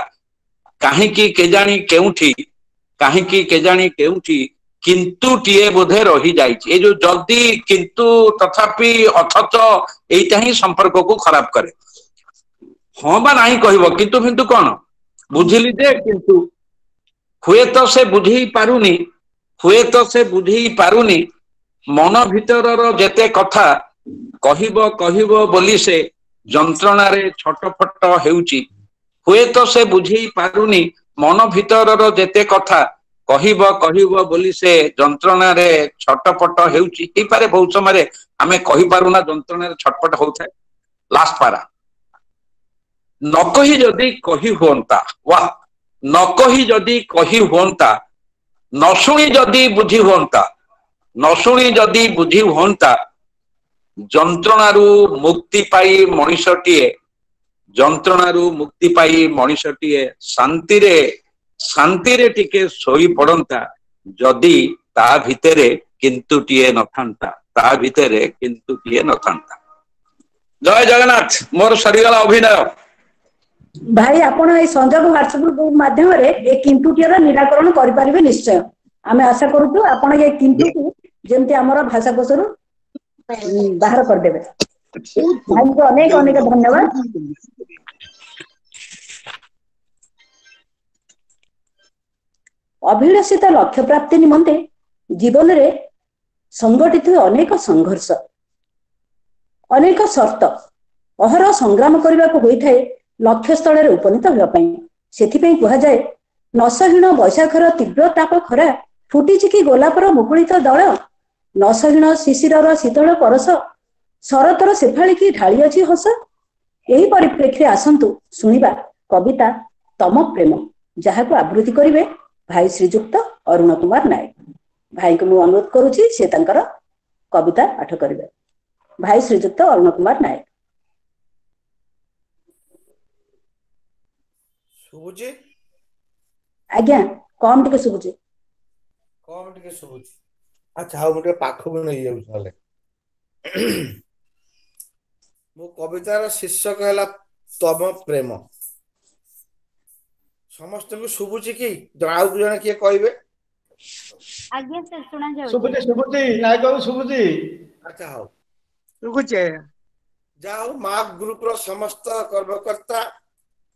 काहेकि केजानी केउठी काहेकि केजानी केउठी किंतु टीए बोधे रही जाइए जो जल्दी किंतु तथापि अथच एटा ही संपर्क को खराब करे हाँ बा नहीं कहब किंतु किंतु कौन बुझिली जे किंतु हुए तो से बुझी पारुनी हुए तो से बुझी पारुनी मन भीतर जेते कथा कहब कहब बोली से जंत्रणा रे छटफट हेउची हुए तो से बुझी पारुनी मन भीतर जेते कथा कहब कहब बोली से जंत्रणा रे छटपट हेउची ही पारे बहुत समय आमे कहि पारुना जंत्रणा रे छटपट होता है लास्ट पारा न कही जदि कही होंता वाह न कही जदि कही होंता न शुणी जदि बुझी होंता न शुणी जदि बुझी होंता जंत्रणारू मुक्ति पाई मनुष्यटीए जंत्रणारू मुक्ति पाई मनुष्यटीए शांति रे टिके सोई पड़ंता जदि ता भितरे किंतु टीए नथांता ता भितरे किंतु टीए नथांता। जय जगन्नाथ मोर सरीगला अभिनय भाई आपण ए संजोग व्हाट्सएप माध्यम रे ए किंतु टीर निराकरण करि परिबे निश्चय आमे आशा करूछु आपण ए किंतु जेमति हमर भाषा कोशरु बाहर कर देबे भाई को अनेक अनेक धन्यवाद। अभिलषित लक्ष्य प्राप्ति निमंते जीवन रे संगठित हुए अनेक संघर्ष अनेक शर्त अहर संग्राम करने को होई थाए लक्ष्य स्थल रे उपनीत होगा पई सेथि पई कहा जाए नसहीन बैशाखर तीव्र ताप खरा फुटिछि कि गोलापर मुकुलित दल नसहीन शिशिरर शीतल परस शरतर शेफाली की ढाली अछि हस एही परिप्रेक्षी आसंतु सुनिबा कविता तम प्रेम जहा को आवृत्ति करिवे भाई श्रीजुक्त अरुण कुमार नायक भाई को मु अनुरोध करूची से तंकर कविता पाठ करिवे भाई श्रीजुक्त अरुण कुमार नायक। सुबुची आज्ञा कम टिके सुबुची अच्छा हाउ मुटे पाखो भी नहीं जाउ छले मो कवितार शीर्षक है तम प्रेम समस्त को सुबुची कि आउ जने किए कहबे आज्ञा सर सुना जाउ सुबुची नायक बाबू सुबुची अच्छा हाउ सुबुची जाओ मार्क ग्रुप रो समस्त कर्मकर्ता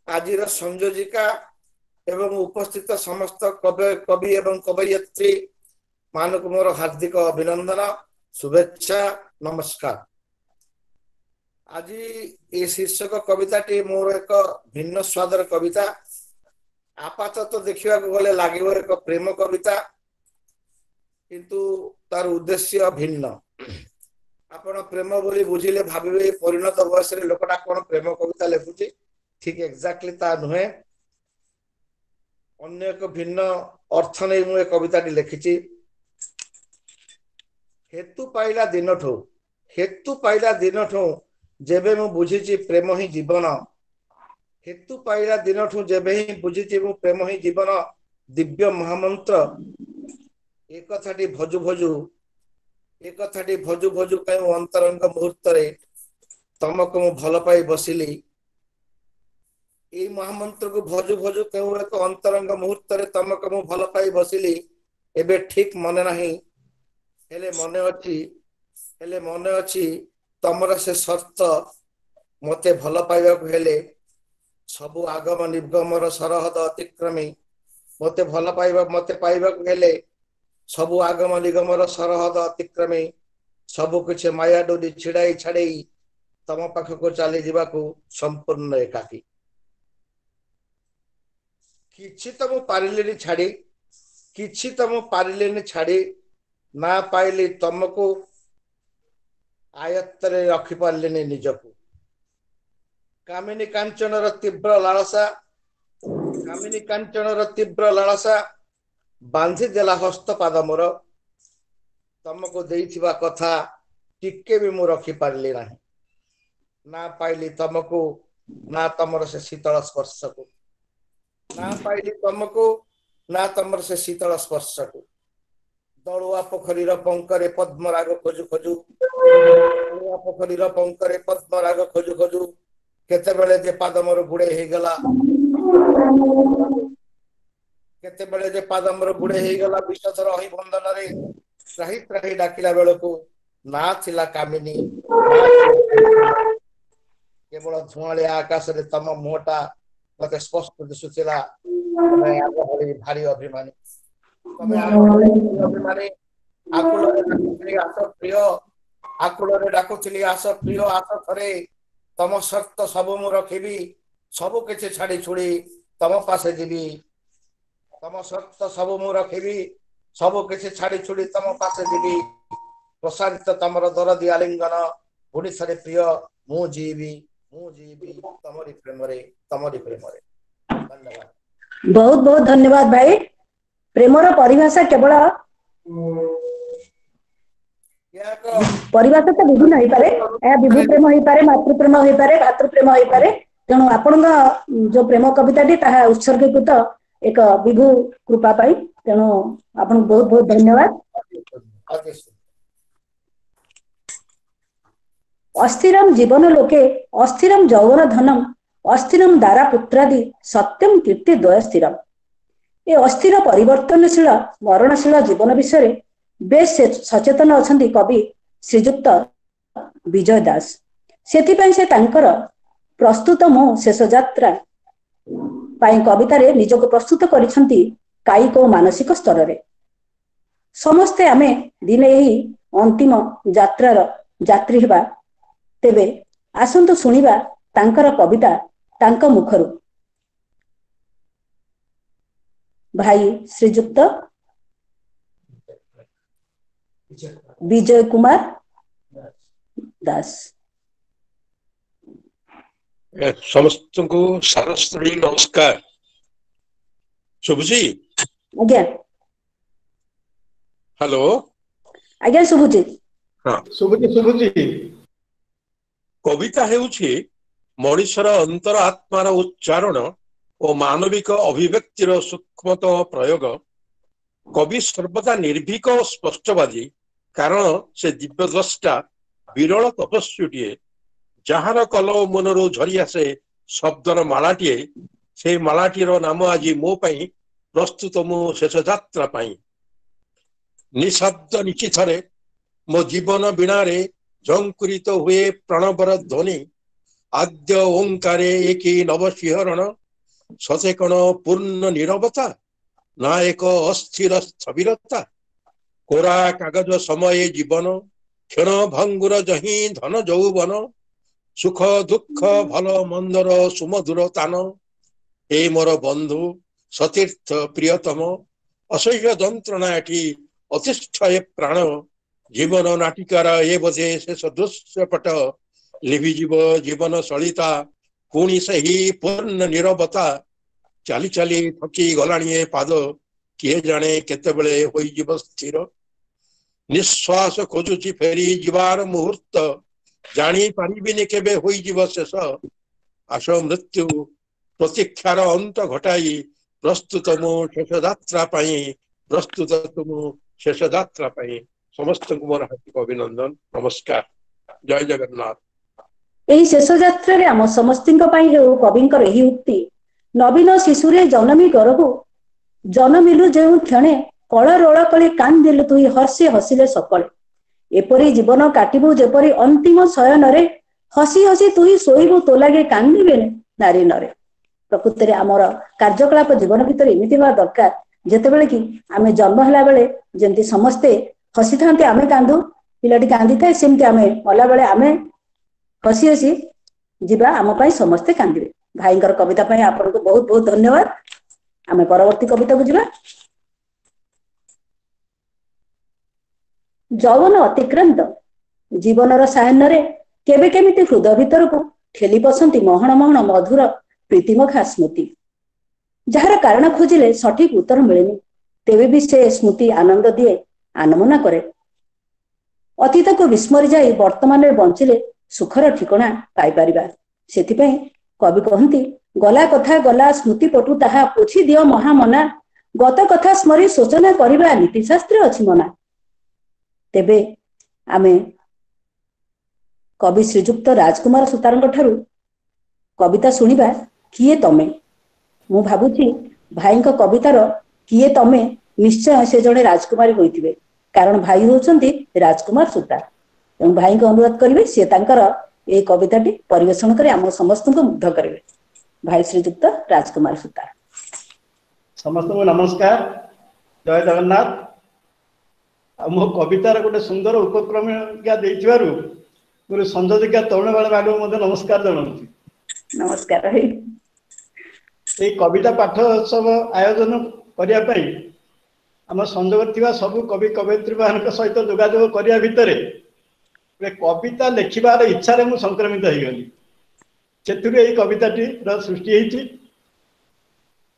आजिर संयोजिका एवं उपस्थित समस्त कवि एवं कवयित्री मानक मोर हार्दिक अभिनंदन शुभेच्छा नमस्कार। आज ये शीर्षक कविताटी मोर एक भिन्न स्वादर कविता आपातत देखा गले लगे एक प्रेम कविता किंतु तार उद्देश्य भिन्न आपण प्रेम बोली बुझिले भाबिबे परिणत बयस रे लोकटा कोन प्रेम कविता लेखुची ठीक एक्जाक्टली ता नुहे अन्य एक भिन्न अर्थ नै मु ए कविता लिखिची हेतु पाइला दिनठो जेबे मु बुझिची प्रेम ही जीवन हेतु पाइला दिनठो जेबे ही बुझिची मु प्रेम ही जीवन दिव्य महामंत्र एक कथाटी भजु भजु कयु अंतरंग मुहूर्त रे तमको मु भल पाई बसिली ए महामंत्र को भजु भजु कयु एक अंतरंग मुहूर्त रे तमको मु भल पाई बसिली एबे ठीक मने नाही हेले मने अछि तमर से शर्त मते भल पाइबा को हेले सबु आगम निर्गमर सरहद अतिक्रमी मते भल पाइबा को हेले सबु आगम निगमर सरहद अतिक्रमी सबु किछ माया डोरी छिड़ाई छाड़ई तम पाख को चली जीवा को संपूर्ण एकाकी किछि तम पारिलेनी छाड़ी ना पाइली तमको आयत्तरे रखि पारलेनी निजको कामिनी कांचनर तीव्र लालसा बांधी देला हस्त पाद मोर तमको देइथिबा कथा टिके भी मु रखि पारली नाही ना पाइली तमको ना तमर से शीतल स्पर्श को ना पाइली तमको ना तमर से शीतल स्पर्श को दलुआ पोखरीर पंकरे पद्मराग खोजु खोजु केते बेले जे पाद मोर गुड़े हे गला विश्वधर अहि बंधन रे त्राही त्राही डाकिला बेलको ना थिला कामिनी केवल धुआलिया आकाश रे तम मोटा मते स्पष्ट दिसुथिला मैं भारी अभिमानी आकुल डाकुली आस प्रिय आस थरे तम शर्त सब मु रखी सबु किछि छाड़ी छुड़ी तम पासे जीवी तम शर्त सब मु रखी सबु किछि छाड़ी छुड़ी तम पासे जीवी प्रसारित तमर दरदी आलिंगन ओडिशारे प्रिय मु जीवी तमरी प्रेम रे धन्यवाद। बहुत बहुत धन्यवाद भाई। प्रेमर परिभाषा केवल परिभाषा तो विभिन्न हो पारे विभु प्रेम हो पारे मातृ प्रेम हो पारे भातृ प्रेम हो पारे तेणु आपण जो प्रेम कविताटी ताहा उत्सर्गीकृत एक विभु कृपा पाई तेणु आपण बहुत बहुत धन्यवाद। अस्थिरम जीवन लोके अस्थिरम यौवन धनम अस्थिरम दारा पुत्रादि सत्यम कीर्ति द्वय स्थिरम। ए अस्थिर परिवर्तनशील मरणशील जीवन विषय बेस सचेतन अछंती कवि श्रीजुक्त विजय दास। सेथिपई से तांकर प्रस्तुत मो शेष यात्रा पाई कविता रे निजको प्रस्तुत करिसंती कायिक और मानसिक स्तर रे। समस्ते आमे दिने एही अंतिम यात्रार यात्री हेबा तेबे आसंतु सुनिबा तांकर कविता तांक मुखरु। भाई श्रीजुक्त विजय कुमार दास। समस्त को सारस्वती नमस्कार। शुभजी आज्ञा हेलो आज्ञा शुभजी हाँ शुभजी कविता हेउछि मनुष्यर अंतर आत्मार उच्चारण और मानविक अभिव्यक्तिर सूक्ष्मतः प्रयोग। कवि सर्वदा निर्भीक और स्पष्टवादी कारण से दिव्यद्रष्टा विरल तपस्वीटीए जार कल मनरू झरी आसे शब्दर मालाटीए से मालाटीर नाम आज मो पाई प्रस्तुत मो शेष यात्रा पाई। निशब्द निचिथरे मो जीवन बिणारे झंकुरित हुए प्रणवर ध्वनि आद्य ओंकारे एक नवशिहरण सचे कण पूर्ण नीरवता ना एक अस्थिर स्थविरता कोरा कागज समय जीवन क्षण भंगुर जही धन जौवन सुख दुख भल मंदर सुमधुर तान ए मोर बंधु सतीर्थ प्रियतम असह्य जंत्रणा एठी अतिष्ठ प्राण जीवन नाटिकार ए बोधे से सदृश्य पट लिभिजीव जीवन सलिता पुणी सही पूर्ण निरवता चाली चाली थकी गलाणी पाद किए जाने केतेबेले होइजिव स्थिर निश्वास खोजुची फेरी जीवार मुहूर्त जानी पारिबिनी केबे होइजिव शेष आश मृत्यु प्रतीक्षार अंत घटाई प्रस्तुत मु शेष यात्रा पाई प्रस्तुत तुम शेष यात्रा पाई समस्त को मोर हार्दिक अभिनंदन नमस्कार जय जगन्नाथ। एही शेष यात्रा रे हम समस्तिंक पई हेउ कविंकर एही उक्ति नवीन शिशुरे जनमी गरबु जनमिलु जेउ क्षणे कळ रोळ कली कांदिलु तुई हर्षे हसिले सकळे एपरी जीवन काटिबु जेपरी अंतिम शयन रे हसी हसी तुई सोइबु तो लागे कांदिबे नारी नरे प्रकृति रे हमर कार्यकलाप जीवन भीतर एमिति बा दरकार जेतेबेले कि आमे जन्म हला बेले जेंति समस्ते हसी थांते आमे कांदु पिलाटी कांदी थाए सेमति आमे मला बेले आमे हसी हसी जीवा आम पाई समस्ते कांदिबे। भाईंकर कविता पाई आपनको बहुत बहुत धन्यवाद। आमे परवर्ती कविता को जीवा। जौवन अतिक्रांत जीवनर सायन रे केबे केमिति हृदय भीतर को ठेली पसंती महण महण मधुर प्रीतिमखा स्मृति जार कारण खोजिले सठिक उत्तर मिलेनी तेबे भी से स्मृति आनंद दिए आनमना करे अतीत को विस्मरी जाई वर्तमान में बंचिले सुखर ठिकणा पाई परिबा सेथिपई कवि कहंती गला कथा गला स्मृति पटु ताहा पोछि दियो महामना गत कथा स्मरी सोचना करिबा नीति शास्त्र अछि मना। तेबे आमे कवि श्रीजुक्त राजकुमार सुतारंग ठारू कविता सुनिबा किए तमे। मु भाबुची भाईंक कवितार किए तमे निश्चय से जड़े राजकुमारी होइथिबे कारण भाई होचंती राजकुमार सुतार एवं भाई को अनुरोध करिवे से तांकर ए कविताटी परिवेषण करे हम समस्त को मुग्ध करिवे। भाई श्रीजुक्त राजकुमार सुतार। समस्त को नमस्कार जय जगन्नाथ। मो कवितार गोटे सुंदर उपक्रम देइथिबारु मोर संयोजक तरुण बाल मैडम मते नमस्कार जणाउछि। नमस्कार। ए कविता पाठ उत्सव आयोजन करिया पई आम संयोग थिबा सब कवि कवयित्री मान सहित जोगाजोग करिया भितरे कविता लिखिबार इच्छा रे मु संक्रमित होई गली सेतुरे ए कविताटी सृष्टि हेछि।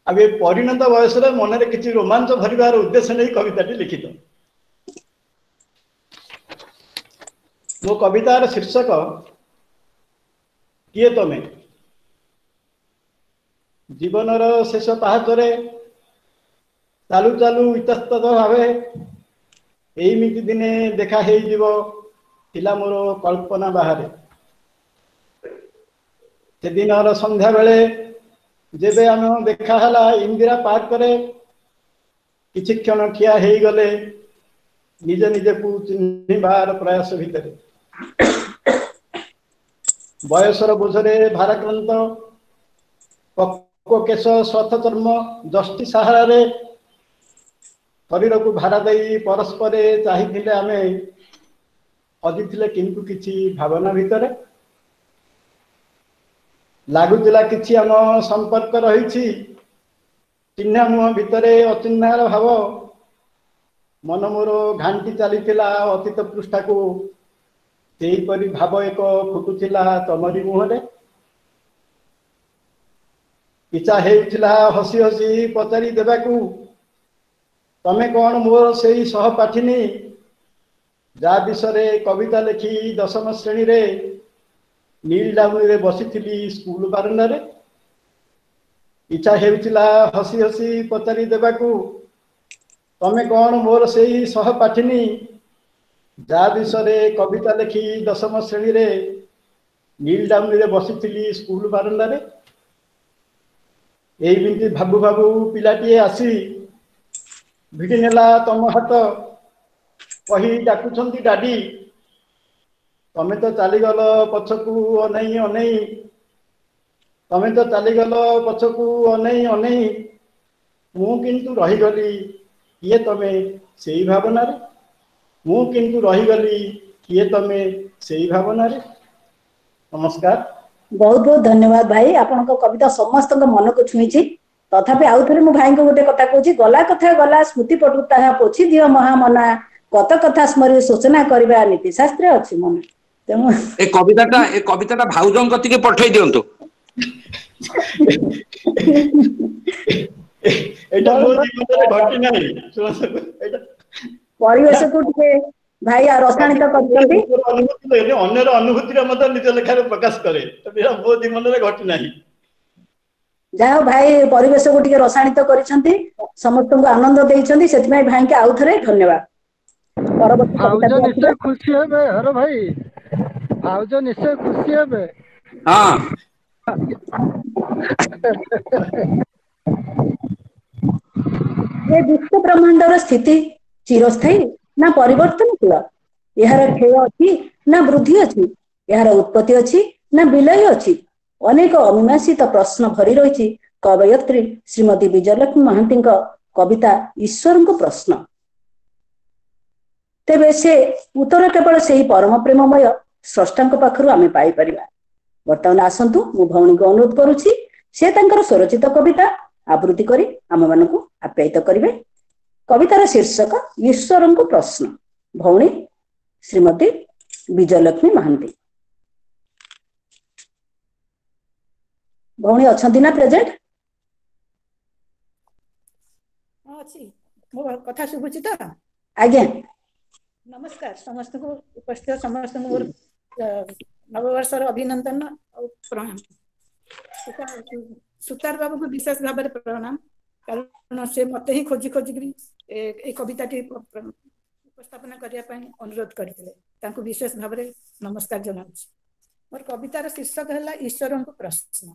अब ए परिणत बयस रे मन रे किछि रोमांच भरिबार उद्देश्य नै कविताटी लिखित। मो कवितार शीर्षक किए तमे। जीवनर शेष पाहचरे चालू चालू इतस्तत भावे एमिति दिने देखा हे जीव थिला मोर कल्पना बाहरे से दिन संध्या बेले जेबे आम देखा हला इंदिरा पार्क रे किछि क्षण ठिया हे गले निज निजे को चिन्हिबार प्रयास भितरे बयसर बोझरे भाराक्रांत पक्को केश स्वथ चर्म दष्टि सहारा रे शरीर को भाड़ा दे परस्पर चाहिए आमे अजिथिले किंतु किछि भावना भितरे लागुतिला किछि आम संपर्क रहिछि चिन्हा मुह भितरे अचिन्हार भाव मन मोर घांटी चलीथिला अतीत पृष्ठा को सेहीपरि भाव एक फुटुथिला तमरी मुहरे इच्छा हेउथिला हसी हसी पचारि देबाकू तमे कौन मोर से सहपाठिनी जा विषय कविता लिखी दशम श्रेणी रे नील डाउनी रे बसी स्कूल बारंडा रे इच्छा हेउथिला हसी हसी पचारि देबाकू तमे कौन मोर से सहपाठिनी जा विषय कविता लिखी दशम श्रेणी रे नील डाउनी रे बसी स्कूल बारंडा रे एमिति भाबु भाबु पिलाटीए आसी भिड़ी नेला तम हाथ कही डाकुछंती डाडी तमे तो चलीगल पछकू अनई अनई तमे तो चलीगल पछकू अनई अनई मु किंतु रहीगली किए तमे सेई भावना रे मु किंतु रहीगली किए तमे सेई भावना रे। नमस्कार। बहुत बहुत धन्यवाद भाई आपन कविता समस्त मन को छुईची तथापि आउ थे मु भाई को गोटे कथा कहूँ गला कथा गला स्मृति पटु ताहा पोछि दियो महामना कत कथा स्मरी सूचना करबा नीति शास्त्र अछि मन तेणु ए कविताटा भाउजन कतिके पठेई दियंतु एटा मो जीवन रे घटी नाही एटा परिवेश को टिके भाई रसायनित करछंती अन्यर अनुभूति रे मत निज लेखा रे प्रकाश करे तो मेरा मो जीवन रे घटी नाही जाओ भाई परिवेश को टिके रसायनित करिसंती समस्त को आनंद देइसंती सेति भाई भाई के आउ थरे धन्यवाद परवर्ती कविता निश्चय खुशी हेबे हरो भाई भाउजो निश्चय खुशी हेबे हां ये विश्व ब्रह्मांडर स्थिति चिरस्थायी ना परिवर्तनशील यार क्षय अच्छी ना वृद्धि अच्छी यार उत्पत्ति अच्छी ना विलय अच्छी अनेक अमीमांसित प्रश्न भरी रही कवयित्री श्रीमती विजयलक्ष्मी महांती कविता ईश्वर को प्रश्न तेबे से उत्तर केवल से परम प्रेममय स्रष्टा पाखु आम पाइपर बर्तमान आसतु मु भौणी को अनुरोध करुच्ची से स्वरचित कविता आवृत्ति करी आम मानू आप्यायित करेंगे कवितार शीर्षक ईश्वर को प्रश्न भौणी श्रीमती विजयलक्ष्मी महांती भौणी अच्छी ना प्रेजेंट अच्छी मो कथा शुभुची तो आज्ञा नमस्कार समस्त को उपस्थित समस्त मोर नववर्षर अभिनंदन और प्रणाम सुतार बाबू को विशेष भाव में प्रणाम कारण से मत ही खोजी खोजिकी कविता उपस्थापन करने अनुरोध करते विशेष भाव में नमस्कार जनाऊँ मोर कवितार शीर्षक है ईश्वर को प्रश्न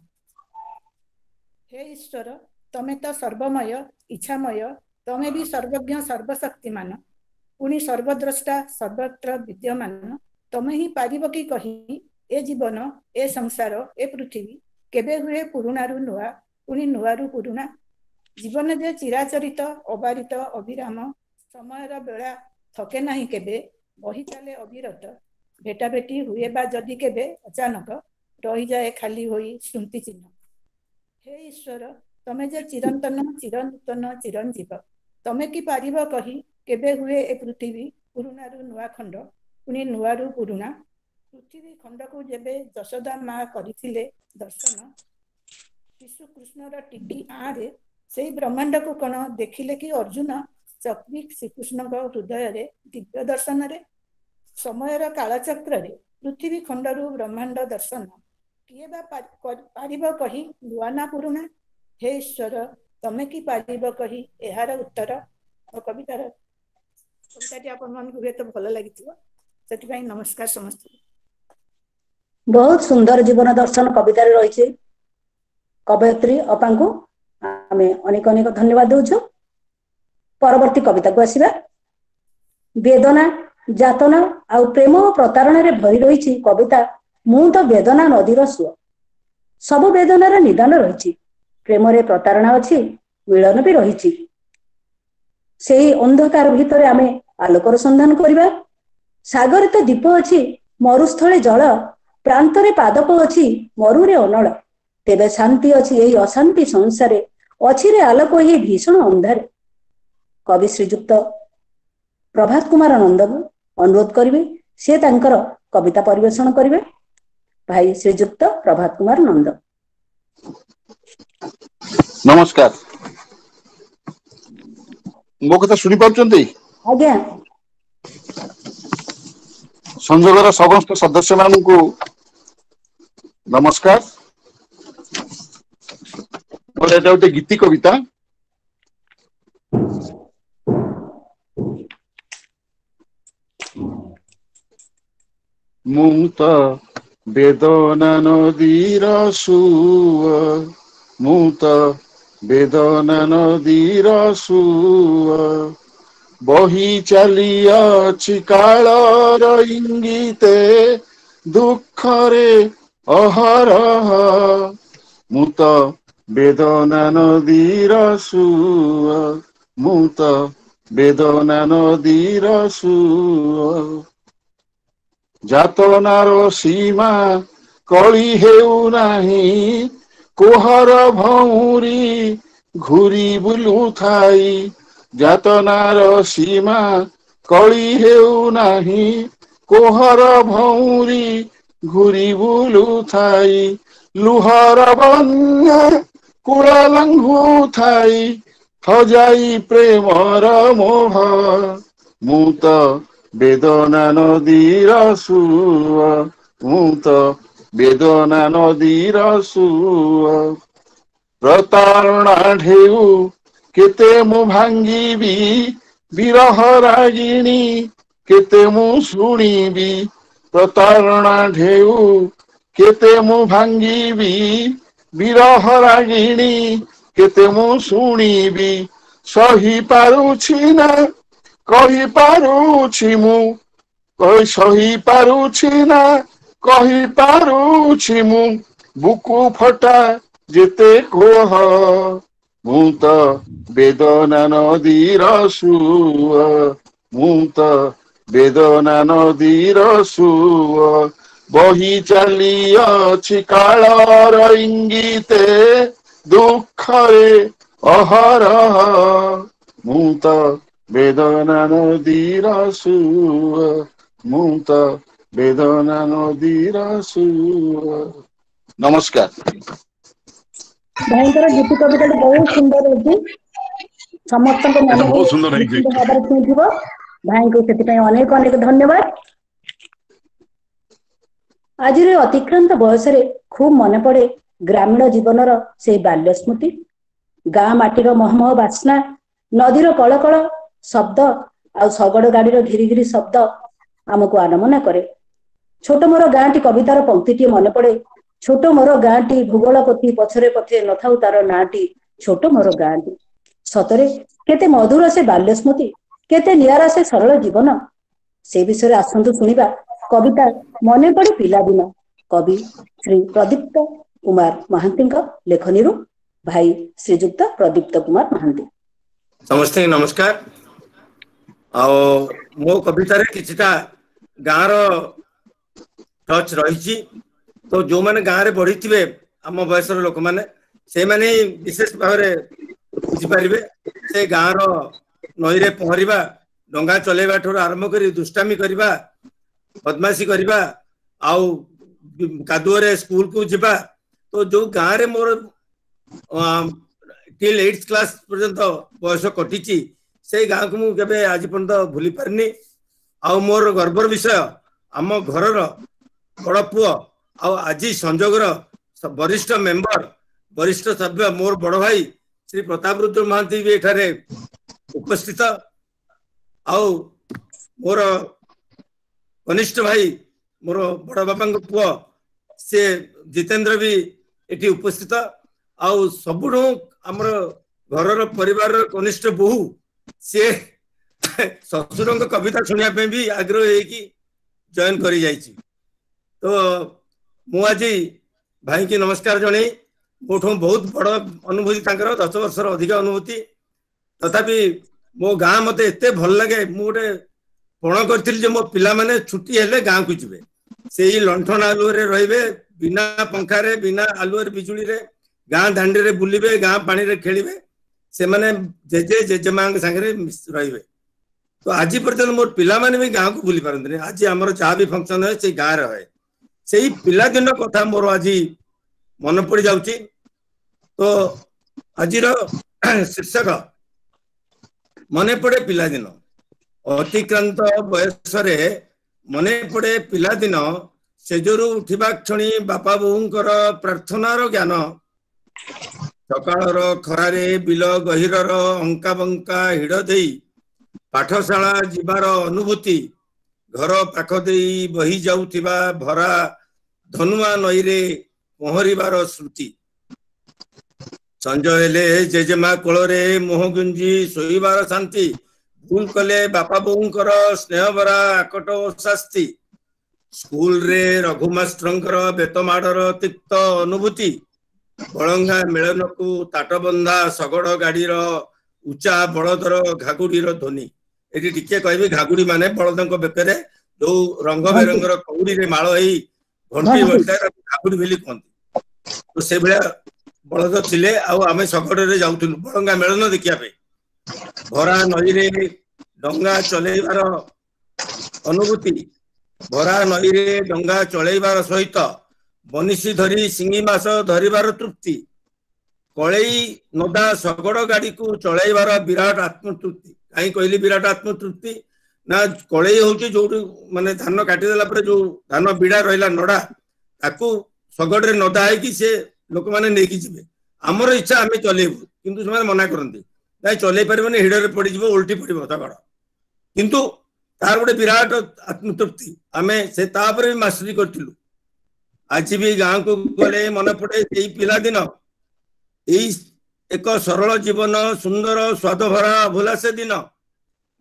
हे ईश्वर तमे तो सर्वमय इच्छामय तमे भी सर्वज्ञ सर्वशक्तिमान पुणी सर्वद्रष्टा सर्वत्र विद्यमान तमे ही पारिब कि कही ए जीवन ए संसार ए पृथ्वी केबे हुए पुरुणा रु नुआ पुणी नुआ रु पुरुणा जीवन जे चिराचरित अबारित अविराम समयर बेला थके नहीं केबे बही चले अविरत भेटा भेटी हुए बा जदि केबे अचानक रही जाए खाली होई स्मृति चिन्ह हे ईश्वर तमे जे चिरंतन चिरनूतन चिरंजीव तमे कि पारिब कही केबे हुए ए पृथ्वी पुरुणा रु नुआ खंड पुणी नुआ रु पुरुणा पृथ्वी खंड को जेबे यशोदा माँ करथिले दर्शन शिशु कृष्णर टिकी आरे से ब्रह्मांड को कण देखिले कि अर्जुन चक्री श्रीकृष्ण हृदय रे दिव्य दर्शन रे समयर कालचक्र रे पृथ्वी खंडरू ब्रह्मांड दर्शन किए बा पारिब कही नुआ ना पुरुणा हे ईश्वर तमे कि पारिब कही एहार उत्तर कविताटी आपण मन को तो भल लगी नमस्कार समस्त बहुत सुंदर जीवन दर्शन कविता रही कवयित्री अपा को आम अनेक अनेक धन्यवाद दौचु परवर्ती कविता को आसवा वेदना जातना आउ प्रेम और प्रतारण रे भरी रही कविता मु तो वेदना नदीर सुଅ सब वेदनार निदान रही प्रेम रे प्रतारणा अच्छी मिलन भी रही से अंधकार भितर आमे आलोकर संधान करवा सागर तो दीप अच्छी मरुस्थले जल प्रांतरे पादप अच्छी मरुरे अनल तेबे शांति अच्छी यही अशांति संसारे अच्छी रे आलोक ये भीषण अंधार कवि श्रीजुक्त प्रभात कुमार नंद को अनुरोध करेंगे से तांकर कविता परिवेषण करेंगे भाई श्रीजुक्त प्रभात कुमार नंद नमस्कार मो कथा शुणी पार्छन्ती आज्ञा संजोगर समस्त सदस्य मानू नमस्कार गोटे गीति कविता मु तो वेदना नदीर सुଅ मु तो वेदना नदीर सुଅ बही चली अछि कालर इंगिते दुख रे अहरह मु तो वेदना नदीर सुଅ मु तो वेदना नदीर सुଅ जातनार सीमा कली हेउ नाही कोहर भौरी घुरी बुलु थाई जातनार सीमा କଳି ହେଉନାହିଁ କୋହର ଭଉଁରୀ ଘୁରି ବୁଲୁଥାଇ ଲୁହର ବନ୍ୟା କୂଳ ଲଙ୍ଘୁଥାଇ ହଜାଇ ପ୍ରେମର ମୋହ ମୁଁ ତ ବେଦନା ନଦୀର ସୁଅ ମୁଁ ତ ବେଦନା ନଦୀର ସୁଅ ପ୍ରତାରଣା ଢେଉ କେତେ ମୁଁ ଭାଙ୍ଗିବି ବିରହ ରାଗିଣୀ କେତେ ମୁଁ ଶୁଣିବି ପ୍ରତାରଣା ଢେଉ କେତେ ମୁଁ ଭାଙ୍ଗିବି ବିରହ ରାଗିଣୀ କେତେ ମୁଁ ଶୁଣିବି ସହି ପାରୁଛି ନା କହିପାରୁଛି ମୁଁ ସହି ପାରୁଛି ନା କହିପାରୁଛି ମୁଁ ବୁକୁ ଫଟା ଯେତେ କୋହ ମୁଁ ତ ବେଦନା ନଦୀର ସୁଅ ମୁଁ ତ ବେଦନା ନଦୀର ସୁଅ ବହି ଚାଲିଅଛି କାଳର ଇଙ୍ଗିତେ ଦୁଃଖରେ ଅହରହ ମୁଁ ତ ବେଦନା ନଦୀର ସୁଅ ମୁଁ ତ ବେଦନା ନଦୀର ସୁଅ। ନମସ୍କାର। ଭାଇଙ୍କର ଗୀତି କବିତାଟି ବହୁତ ସୁନ୍ଦର ଅଛି, ସମସ୍ତଙ୍କ ମନକୁ ନିଶ୍ଚିତ ଭାବରେ ଛୁଇଁଥିବ। ଭାଇଙ୍କୁ ସେଥିପାଇଁ ଅନେକ ଅନେକ ଧନ୍ୟବାଦ। ଆଜିର ଅତିକ୍ରାନ୍ତ ବୟସରେ ଖୁବ୍ ମନେ ପଡେ ଗ୍ରାମୀଣ ଜୀବନର ସେଇ ବାଲ୍ୟ ସ୍ମୃତି, ଗାଁ ମାଟିର ମହମହ ବାସ୍ନା, ନଦୀର କଳକଳ ଶବ୍ଦ ଆଉ ଶଗଡ ଗାଡିର ଘିରି ଘିରି ଶବ୍ଦ ଆମକୁ ଆନମନା କରେ। ଛୋଟ ମୋର ଗାଁଟି କବିତାର ପଂକ୍ତିଟିଏ ମନେ ପଡେ, ଛୋଟ ମୋର ଗାଁଟି ଭୂଗୋଳ ପୋଥି ପଛରେ ପଛେ ନଥାଉ ତାର ନାଁଟି ଛୋଟ ମୋର ଗାଁଟି। ସତରେ କେତେ ମଧୁର ସେ ବାଲ୍ୟ ସ୍ମୃତି, କେତେ ନିଆରା ସେ ସରଳ ଜୀବନ। ସେ ବିଷୟରେ ଆସନ୍ତୁ ଶୁଣିବା କବିତା ମନେ ପଡେ ପିଲାଦିନ, କବି ଶ୍ରୀ ପ୍ରଦୀପ୍ତ କୁମାର ମହାନ୍ତିଙ୍କ ଲେଖନୀରୁ। ଭାଇ ଶ୍ରୀଯୁକ୍ତ ପ୍ରଦୀପ୍ତ କୁମାର ମହାନ୍ତି। ସମସ୍ତେ ନମସ୍କାର। ଆଉ ମୋ କବିତାରେ କିଛିଟା ଗାଁର ଟଚ୍ ରହିଛି, ତ ଯୋଉମାନେ ଗାଁରେ ବଢିଥିବେ ଆମ ବୟସର ଲୋକମାନେ ସେମାନେ ବିଶେଷ ଭାବରେ ବୁଝିପାରିବେ। ସେ ଗାଁର ନଈରେ ପହଁରିବା, ଡଙ୍ଗା ଚଲେଇବା ଠାରୁ ଆରମ୍ଭ କରି ଦୁଷ୍ଟାମି କରିବା, ବଦମାସି କରିବା ଆଉ କାଦୁଅରେ ସ୍କୁଲକୁ ଯିବା, ତ ଯୋଉ ଗାଁରେ ମୋର ଟିଲ୍ 8th କ୍ଲାସ ପର୍ଯ୍ୟନ୍ତ ବୟସ କଟିଛି ସେଇ ଗାଁକୁ ମୁଁ କେବେ ଆଜି ପର୍ଯ୍ୟନ୍ତ ଭୁଲି ପାରିନି। ଆଉ ମୋର ଗର୍ବର ବିଷୟ ଆମ ଘରର ବଡ ପୁଅ ଆଉ ଆଜି ସଂଯୋଗର ବରିଷ୍ଠ ମେମ୍ବର ବରିଷ୍ଠ ସଭ୍ୟ ମୋର ବଡ ଭାଇ ଶ୍ରୀ ପ୍ରତାପ ରୁଦ୍ର ମହାନ୍ତି ବି ଏଠାରେ ଉପସ୍ଥିତ। ଆଉ ମୋର କନିଷ୍ଠ ଭାଇ ମୋର ବଡ ବାପାଙ୍କ ପୁଅ ସେ ଜିତେନ୍ଦ୍ର ବି ଏଠି ଉପସ୍ଥିତ। ଆଉ ସବୁଠୁ ଆମର ଘରର ପରିବାରର କନିଷ୍ଠ ବୋହୂ ସିଏ ଶ୍ୱଶୁରଙ୍କ କବିତା ଶୁଣିବା ପାଇଁ ବି ଆଗ୍ରହ ହେଇକି ଜଏନ୍ କରି ଯାଇଛି। ତ ମୁଁ ଆଜି ଭାଇକି ନମସ୍କାର ଜଣେଇ, ମୋଠୁ ବହୁତ ବଡ ଅନୁଭୂତି ତାଙ୍କର 10 ବର୍ଷର ଅଧିକ ଅନୁଭୂତି, ତଥାପି ମୋ ଗାଁ ମତେ ଏତେ ଭଲ ଲାଗେ, ମୁଁ ଗୋଟେ ପଣ କରିଥିଲି ଯେ ମୋ ପିଲାମାନେ ଛୁଟି ହେଲେ ଗାଁକୁ ଯିବେ, ସେଇ ଲଣ୍ଠନ ଆଲୁଅରେ ରହିବେ, ବିନା ପଙ୍ଖାରେ ବିନା ଆଲୁଅରେ ବିଜୁଳିରେ ଗାଁ ଦାଣ୍ଡିରେ ବୁଲିବେ, ଗାଁ ପାଣିରେ ଖେଳିବେ, ସେମାନେ ଜେଜେ ଜେଜେମାଙ୍କ ସାଙ୍ଗରେ ରହିବେ। ତ ଆଜି ପର୍ଯ୍ୟନ୍ତ ମୋର ପିଲାମାନେ ବି ଗାଁକୁ ବୁଲି ପାରନ୍ତିନି। ଆଜି ଆମର ଯାହା ବି ଫଙ୍କସନ ହୁଏ ସେଇ ଗାଁରେ ହୁଏ। ସେଇ ପିଲାଦିନ କଥା ମୋର ଆଜି ମନେ ପଡି ଯାଉଛି। ତ ଆଜିର ଶୀର୍ଷକ ମନେ ପଡେ ପିଲାଦିନ। ଅତିକ୍ରାନ୍ତ ବୟସରେ ମନେ ପଡେ ପିଲାଦିନ, ସେଜରୁ ଉଠିବା କ୍ଷଣି ବାପା ବୋଉଙ୍କର ପ୍ରାର୍ଥନାର ଜ୍ଞାନ, ସକାଳର ଖରାରେ ବିଲ ଗହିରର ଅଙ୍କା ବଙ୍କା ହିଡ଼ ଦେଇ ପାଠଶାଳା ଯିବାର ଅନୁଭୂତି, ଘର ପାଖ ଦେଇ ବହି ଯାଉଥିବା ଭରା ଧନୁଆ ନଈରେ ପହଁରିବାର ସ୍ମୃତି, ସଞ୍ଜ ହେଲେ ଜେଜେମା କୋଳରେ ମୁହଁ ଗୁଞ୍ଜି ଶୋଇବାର ଶାନ୍ତି, ଭୁଲ କଲେ ବାପା ବୋଉଙ୍କର ସ୍ନେହ ଭରା ଆକଟ ଓ ଶାସ୍ତି, ସ୍କୁଲରେ ରଘୁ ମାଷ୍ଟ୍ରଙ୍କର ବେତମାଡର ତିକ୍ତ ଅନୁଭୂତି, ବଳଙ୍ଗା ମେଳନକୁ ତାଟବନ୍ଧା ଶଗଡ଼ ଗାଡିର ଉଚ୍ଚା ବଳଦର ଘାଗୁଡିର ଧ୍ୱନି। ଏଠି ଟିକେ କହିବି, ଘାଗୁଡି ମାନେ ବଳଦଙ୍କ ବେକରେ ଯୋଉ ରଙ୍ଗ ବେରଙ୍ଗର କଉଡିରେ ମାଳ ହେଇ ଘଣ୍ଟି ବସିଥାଏ ତାକୁ ଘାଗୁଡି ବୋଲି କୁହନ୍ତି। ତ ସେଇଭଳିଆ ବଳଦ ଥିଲେ, ଆଉ ଆମେ ଶଗଡ଼ରେ ଯାଉଥିଲୁ ବଳଙ୍ଗା ମେଳନ ଦେଖିବା ପାଇଁ। ଭରା ନଈରେ डंगा चलैबार अनुभूति भरा नई रे डंगा चलैबार सहित बनिशी धरी सिंगी मास धरिबार तृप्ति कलई नदा शगड़ गाड़ी को चलैबार विराट आत्मतृप्ति कहीं कहली विराट आत्मतृप्ति ना कलई होची जो माने धान काटिदेला पर जो धान बिड़ा रहिला नडा ताकू शगड़ रे नदा है कि से लोक माने नेकी जिवे हमर इच्छा आमे चलेबू किंतु से मना करती ना चलै पारिबनी हिडरे पड़ी जिवो उल्टी पड़िबो तगड़ किंतु तार गोटे विराट आत्मतृप्ति आमे से तापर भी मास्टरी करथिलु आज भी गांव को गले मन पड़े एई पिला दिन एई एक सरल जीवन सुंदर स्वाद भरा भोला से दिन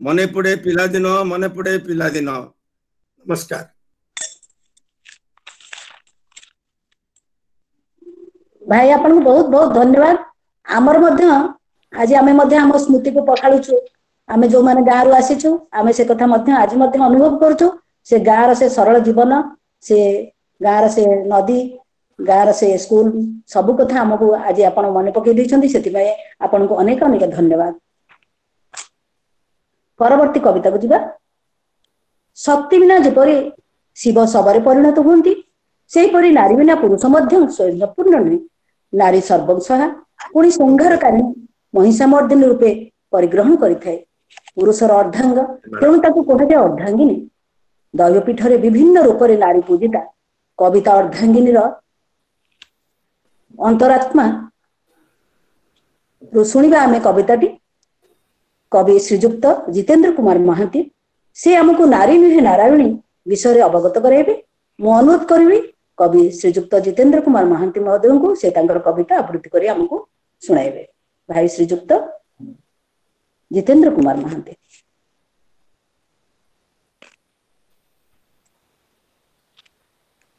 मने पड़े पिला दिन मने पड़े पिला दिन नमस्कार भाई आपन को बहुत बहुत धन्यवाद आमर मध्य आज आमे मध्य हम स्मृति को पखाळुछु आमे जो माने गाँ रु आसीछु आमे से कथा मध्य आज मध्य अनुभव करछु से गाँ र से सरल जीवन से गाँ र से नदी गाँ र से स्कूल सब कथा हमको आज आपण मन पकई दैछंती सेति भाई आपण को अनेक अनेक धन्यवाद परवर्ती कविता को जिबा शक्ति बिना जेपरि शिव सबरे परिणत होंती सेही परि नारी बिना पुरुष मध्य स्वयंपूर्ण नहीं नारी सर्वस्वहा पुणी संहारकारी महिषामर्दिनी रूपे परिग्रहण करिथाय पुरुषर अर्धांग तेणु ताकू कहाଯାଏ अर्धांगिनी दैवपीठरे विभिन्न रूपरे नारी पूजिता कविता अर्धांगिनी अंतरात्मा शुणिबा आमे कविताटी कवि श्रीजुक्त जितेंद्र कुमार महांती से हमको नारी नुहे नारायणी विषय अवगत कराइबे मु अनुरोध करी कवि श्रीजुक्त जितेंद्र कुमार महांती महोदय को से कविता आवृत्ति करी हमको सुनाइबे भाई श्रीजुक्त जितेंद्र कुमार महांती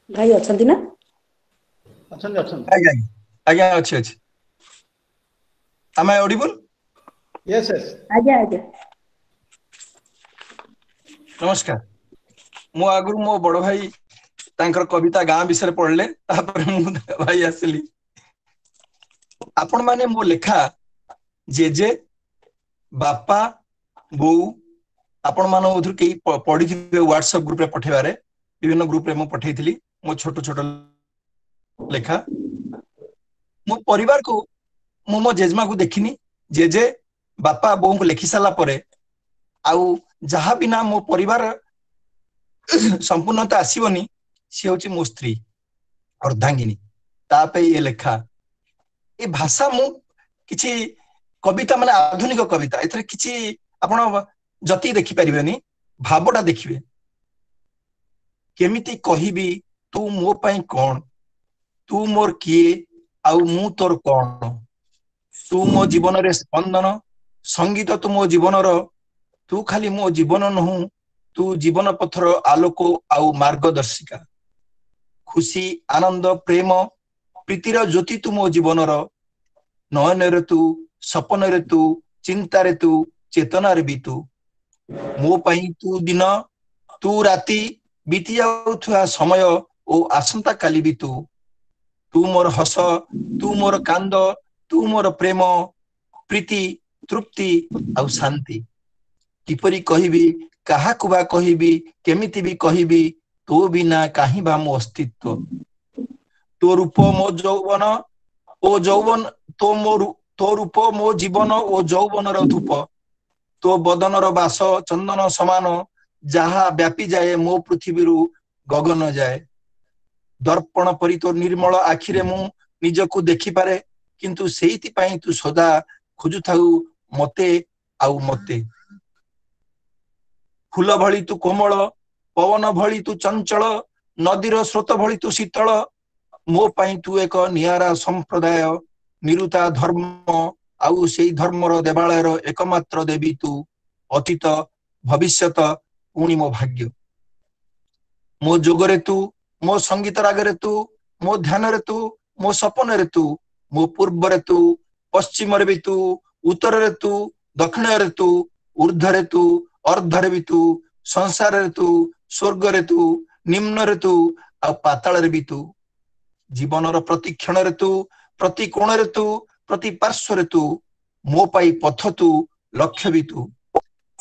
भाई अछंती ना आज्ञा अच्छे अच्छे am I audible yes yes आज्ञा आज्ञा नमस्कार मु आगु मो बड़ भाई तांकर कविता गाँ विषय पढ़ले तापर मु भाई आसिली आपण माने मो लेखा जेजे बापा बो आपण मान उधर के पढ़ी व्हाट्सएप ग्रुप रे पठेबारे विभिन्न ग्रुप रे मो पठेइथिली मो छोटो छोटो लेखा मो परिवार को मो जेजमा को देखिनी जेजे बापा बो को लिखि साला परे आउ जहा बिना मो परिवार संपूर्णता आसीबनी से होची मो स्त्री अर्धांगिनी तापे ये लेखा ए भाषा मु किछि कविता माने आधुनिक कविता एथरे किछि आपण जति देखि परिबेनी भावटा देखिबे केमिति कहिबी तू मो पई कोन तू मोर किए आउ मु तोर कोन तू मो जीवन रे स्पंदन संगीत तू मो जीवन रो तू खाली मो जीवन नहु तू जीवन पथर आलोक आउ मार्गदर्शिका खुशी आनंद प्रेम प्रीतिर ज्योति तू मो जीवन रो नयन रे तू सपन रे तू चिंता रे तू चेतना रे भी तू मो पई तू दिन तू राति बीती जाउथुआ समय ओ आसंता काली भी तू मोर हस तू मोर कांद तू मोर प्रेम प्रीति तृप्ति आउ शांति किपरि कहिबी काहा कुबा कहिबी केमिति भी कहिबी तो बिना काहि बा मो अस्तित्व तो रूप मो यौवन ओ यौवन तो रूप मो जीवन ओ यौवन रो धूप तो बदन रो बास चंदन समान जहा व्यापी जाए मो पृथ्वी रु गगन जाए दर्पण परि तो निर्मल आखिरे मु निजको देखि पारे किंतु सेहिति पई तू सदा खोजु थाउ मते आउ मते फूल भली तू कोमल पवन भली तू चंचल नदीर स्रोत भली तू शीतल मो पई तू एक नियारा संप्रदाय निरुता धर्म आउ सेई धर्मर देवालयर एकमात्र देवी तू अतीत भविष्यत पुणी मो भाग्य मो जोगरे तू मो संगीत रागरे तू मो ध्यान रे तू मो सपन रे तू मो पूर्व रे तू पश्चिम रे भी तू उत्तर रे तू दक्षिण रे तू ऊर्ध्व रे तू अर्ध रे भी तू संसार रे तू स्वर्ग रे तू निम्न रे तू आ पाताल रे भी तू जीवन रो प्रति क्षण रे तू प्रति कोण रे तू प्रति पार्श्व रे तू मो पाई पथ तू लक्ष्य भी तू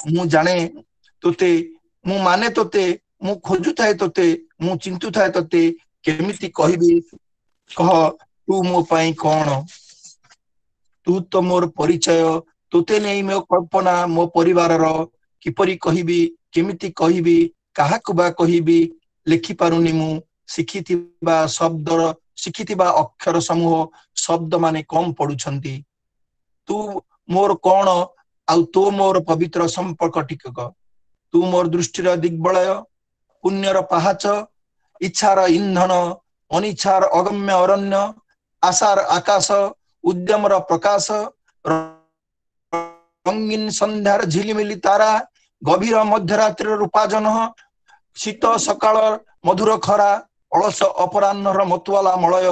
मु जाने तोते मु माने तोते मु खोजु थाए तोते मु चिंतु थाए तोते केमिति कहबी कह तू मो पाई कौन तू तो मोर परिचय तोते नहीं मो कल्पना मो परिवार रो किपरि कहबी केमिति कहबी काहाकु बा कहबी लिखि पारुनी मु शिखिथिबा शब्द शिखिथिबा अक्षर समूह शब्द माने कम पडुछंती तू मोर कौन आउ तो मोर पवित्र संपर्क टिकक तू मोर दृष्टिर दिग्बलय पुण्यर पहाच इच्छार इंधन अनिच्छार अगम्य अरण्य आशार आकाश उद्यमर प्रकाश रंगीन संध्यार झिलिमिली तारा गभीर मध्यरात्रि रूपाजन शीत सकाळ मधुर खरा अलस अपराह्नर मतुआला मलय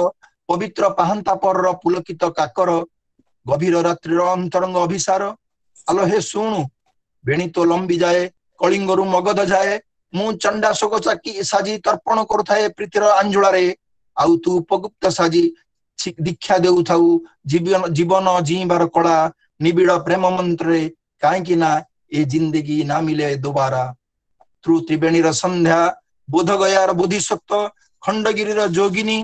पवित्र पाहांता पर पुलकित काकर गभीर रात्रिर अंतरंग अभिसार आलो हे शुणु बेणी तो लंबी जाए कलिंगरु मगध जाए मु चंडा शोक चाकी साजी तर्पण करुथाए प्रीतिर अंजुलारे आउ तू उपगुप्त साजी दीक्षा देउ थाउ जीवन जीवन जीवार कला निबिड़ प्रेम मंत्रे काहेकि ना ए जिंदगी ना मिले दोबारा तू त्रिवेणीर संध्या बोधगयार बोधिसत्व खंडगिरीर जोगिनी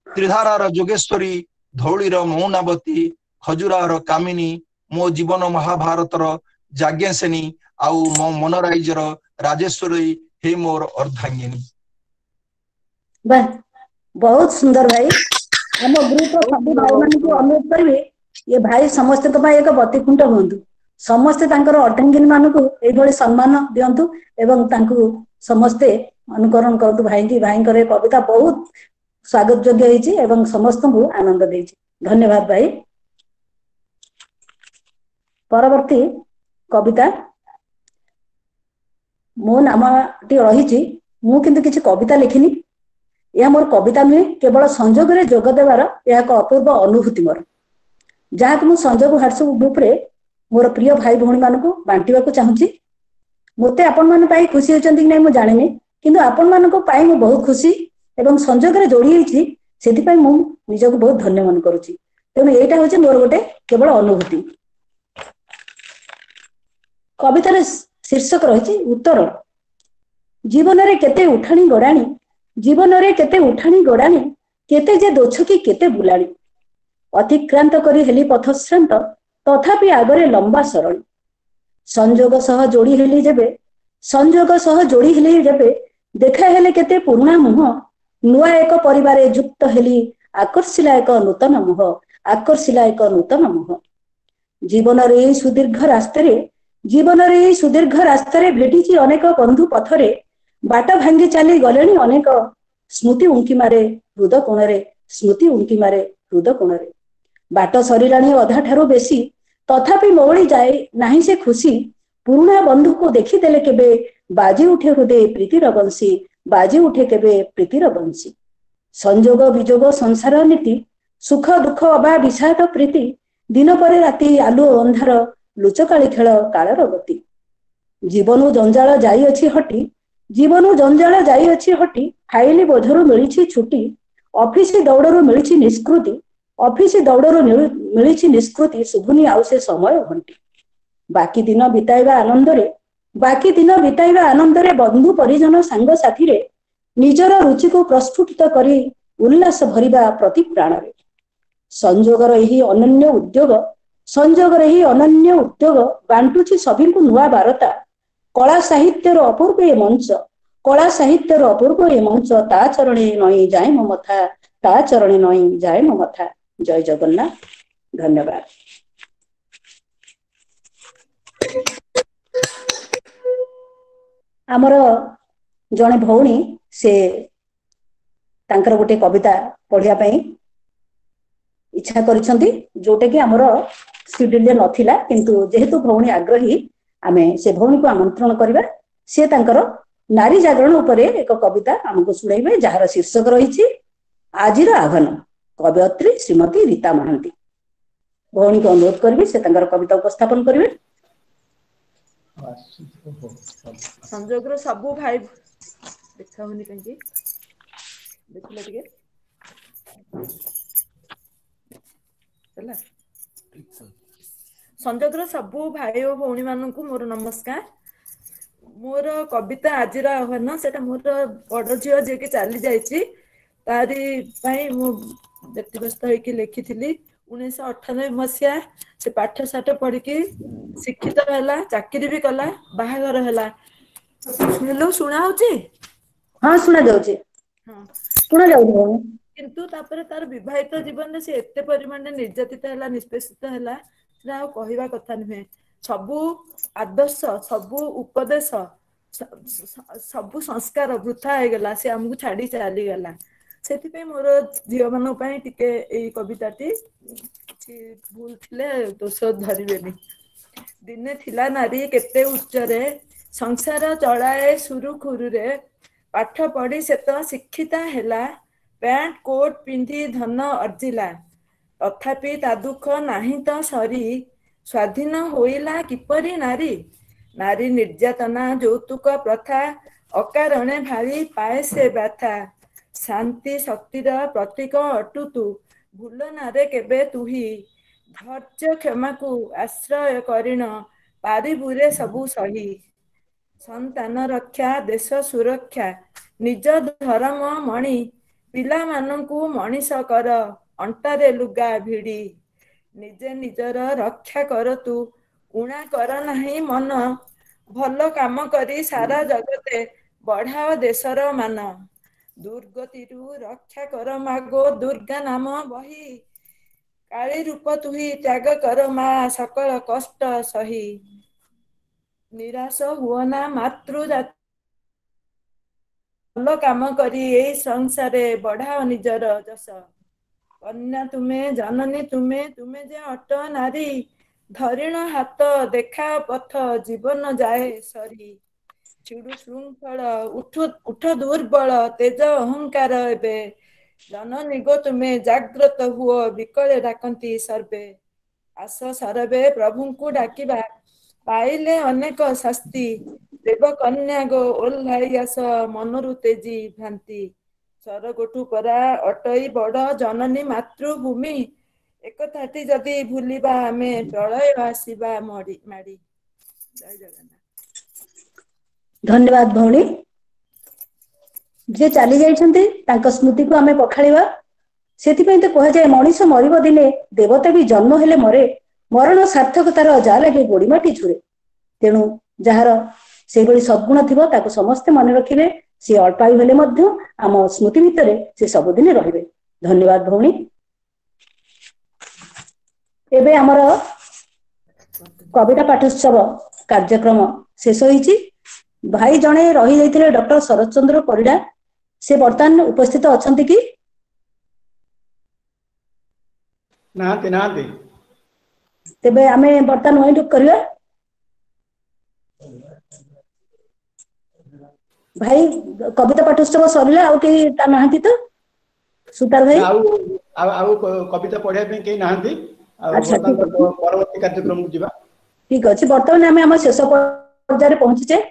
त्रिधारार जोगेश्वरी धौलीर मौनावती खजुरार कामिनी मो जीवन महाभारतर जाज्ञसेनी आउ मो मनराइजर राजेश्वरी हे मोर अर्धांगिनी। वाह बहुत सुंदर भाई हम ग्रुप सब भाई मान को अनुरोध करिवे ये भाई समस्त तो भाई एक बतिकुंट हुंतु समस्त तांकर अर्धांगिनी मान को ए भली सम्मान दियंतु एवं तांको समस्ते अनुकरण करतु भाई करे कविता बहुत स्वागत योग्य होईची एवं समस्त को आनंद देईची धन्यवाद भाई। परवर्ती कविता मो नामटी रही मु किंतु किसी कविता लिखिनी यह मोर कविता नुहे केवल संजोग रे जोग देवार यह एक अपूर्व अनुभूति मोर जहाँ मु संजोग व्हाट्सएप ग्रुप रे मोर प्रिय भाई भौणी मान को बांटिबा को चाहूची मते आपण मान पाई खुशी होचंती कि नै मु जानिनी किंतु आपण मान को पाई मु बहुत खुशी एवं संजोग रे जोड़ी होईची सेति पाई मु निजको बहुत धन्य मन करूची तेणु एटा होचे मोर गोटे केवल अनुभूति। कवितार शीर्षक रही उत्तर जीवन रे केते उठाणी गड़ाणी जीवन रे केते उठाणी गड़ाणी केते जे दोछकी केते बुलाणी अतिक्रांत करी हेली पथश्रांत तथापि आगरे लंबा सरणी संजोग सह जोड़ी हेली जेबे संजोग सह जोड़ी हेली जेबे देखा हेले केते पुरुणा मुह नुआ एक परिवारे युक्त हेली आकर्षिला एक नूतन मुह आकर्षिला एक नूतन मुह जीवन रे सुदीर्घ रास्ते जीवन रे सुदीर्घ रास्तारे भेटी अनेक बंधु पथरे बाट भांगी चली गले अनेक स्मृति उंकी मारे हृद कोणरे स्मृति उंकी मारे हृद कोणरे बाट सरिलाणी अधा ठारू बेसी तथापि मौली जाए नाही से खुशी पुरुणा बंधु को देखीदेले केबे बाजी उठे हृदय प्रीतिर बंशी बाजी उठे केबे प्रीतिर बंशी संजोग विजोग संसार नीति सुख दुख अबा विषाद प्रीति दिन पर राति आलुओ अंधार लुचकाली खेल कालर गति जीवन जंजाल जाई अछि हटी जीवन जंजाल जाई अछि हटी फाइली बोझरू मिली छुट्टी ऑफिस दौड़रू मिली निष्कृति ऑफिस दौड़रू मिली निष्कृति शुभुनी आउ से समय घंटी बाकी दिन बिताइबा आनंद रे बंधु परिजन सांग साथी रे निजर रुचि को प्रस्फुटित करी उल्लास भरिबा प्रति प्राण रे संजोगर एही अनन्य उद्योग बांटुची सभी को नुआ बारता कला साहित्यर अपूर्व ए मंच कला साहित्यर अपूर्व ए मंच ता चरणे नई जाए मो मथा ता चरणे नई जाए मो मथा। जय जगन्नाथ धन्यवाद। आमर जने भौणी से तांकर गोटे कविता पढ़िया पई इच्छा करिसंती जोटे कि हमर शेड्यूल नथिला किंतु जेहेतु भौणी आग्रही आमे से भौणी को आमंत्रण करिबा से तांकर नारी जागरण उपरे एक कविता हमको सुनाइबे जहार शीर्षक रही आजिर आह्वान कवयत्री श्रीमती रीता महांती भौणी को अनुरोध करिबे से तांकर कविता उपस्थापन करिबे। संजोगर सबु भाई देखा होनी कहीं देखले टिके चला संजोगर सबू भाई और भौणी मानू मोर नमस्कार। मोर कविता आजिर आह्वान से मोर बड़ झील जी चली जाइए तारी मु व्यक्तिगत होकर लिखी 1998 मसीहा से पाठ साठ पढ़ी शिक्षित है चाकरी भी कला बाहागर है। हेलो शुणा हाँ शुणा जाउची शुणा जाउची किंतु तापर तार विवाहित जीवन से एते परिमाण निर्यातित है निष्पेषित है कहवा कथा नुहे। सबू आदर्श सबू उपदेश सबू संस्कार वृथा हो गला से आमको छाड़ी चली गला से मोर झील मान टे कविताटी भूल थे दोष धरबेनि। दिने थिला नारी केते उच्चरे संसार चलाए सुरुखुरुरे पाठ पढ़ी से तो शिक्षिता हैला पैंट कोट पिंधि धन अर्जिला तथापि ता दुख नाही तो सरी स्वाधीन होइला किपरि नारी। नारी निर्यातना यौतुक प्रथा अकारणे भारी पाए से व्यथा शांति शक्तिर प्रतीक अटु तू भूल नारे केबे तुही धैर्य क्षमा को आश्रय करिण पारिबुरे सबु सही संतान रक्षा देश सुरक्षा निज धर्म मणि पिला मानंकु मनीष कर अंटारे लुगा भिड़ी निजे निजर रक्षा कर तू उणा कर नहीं मन भल काम करी सारा जगते बढ़ाओ देशर मान दुर्गतिरु रक्षा कर मागो दुर्गा नाम बही काली रूप तुही त्याग कर माँ सकल कष्ट सही निराश हुआ ना मातृ जाति भल काम करी ए संसारे बढ़ाओ निजर जस कन्या तुम्हें जननी तुम्हें तुम्हें जे अट नारी धरिण हाथ देखा पथ जीवन जाए सरी चिड़ु श्रृंखल उठ दुर्बल तेज अहंकार एबे जननी गो तुम्हें जाग्रत हुओ विकले डाकती सर्वे आस सरवे प्रभु को डाकिबा पाइले अनेक शास्ति देव कन्या गो ओह्लाई आस मनरु तेजी भ्रांति सरगोटू परा अटई बड़ जननी मातृभूमि एक थाटी जदि भूलिबा आमे प्रलय आसीबा माड़ी जय जगन्नाथ। धन्यवाद भौणी जे चली जाइछन्ते तांको स्मृति को आमे पखाळिबा सेति तो कह जाए मनीष मरिब दिने देवता भी जन्म हेले मरे मरण सार्थकतार जा लगे गोड़ी माटी छुरे तेणु जार से भली सद्गुण थिबो ताको समस्ते मन रखिबे से अल्पायु हेले मध्य आम स्मृति भितरे से सबुदिन रहिबे। धन्यवाद भौणी। एबे हमर कविता पाठोत्सव कार्यक्रम शेष होईची। भाई जणे रही जाइथिले डॉक्टर शरद चंद्र परिडा से वर्तमान उपस्थित अछंती कि नांती नांती तेबे आमे वर्तमान वाइंड अप करिया। भाई कविता पाठोत्सव सरिला आउ के ता नाहंती तो सुतार भाई आउ कविता पढ़िया पे के नाहंती अच्छा परवर्ती कार्यक्रम जिबा ठीक अछि। वर्तमान आमे हम शेष पर्याय पहुंचीचे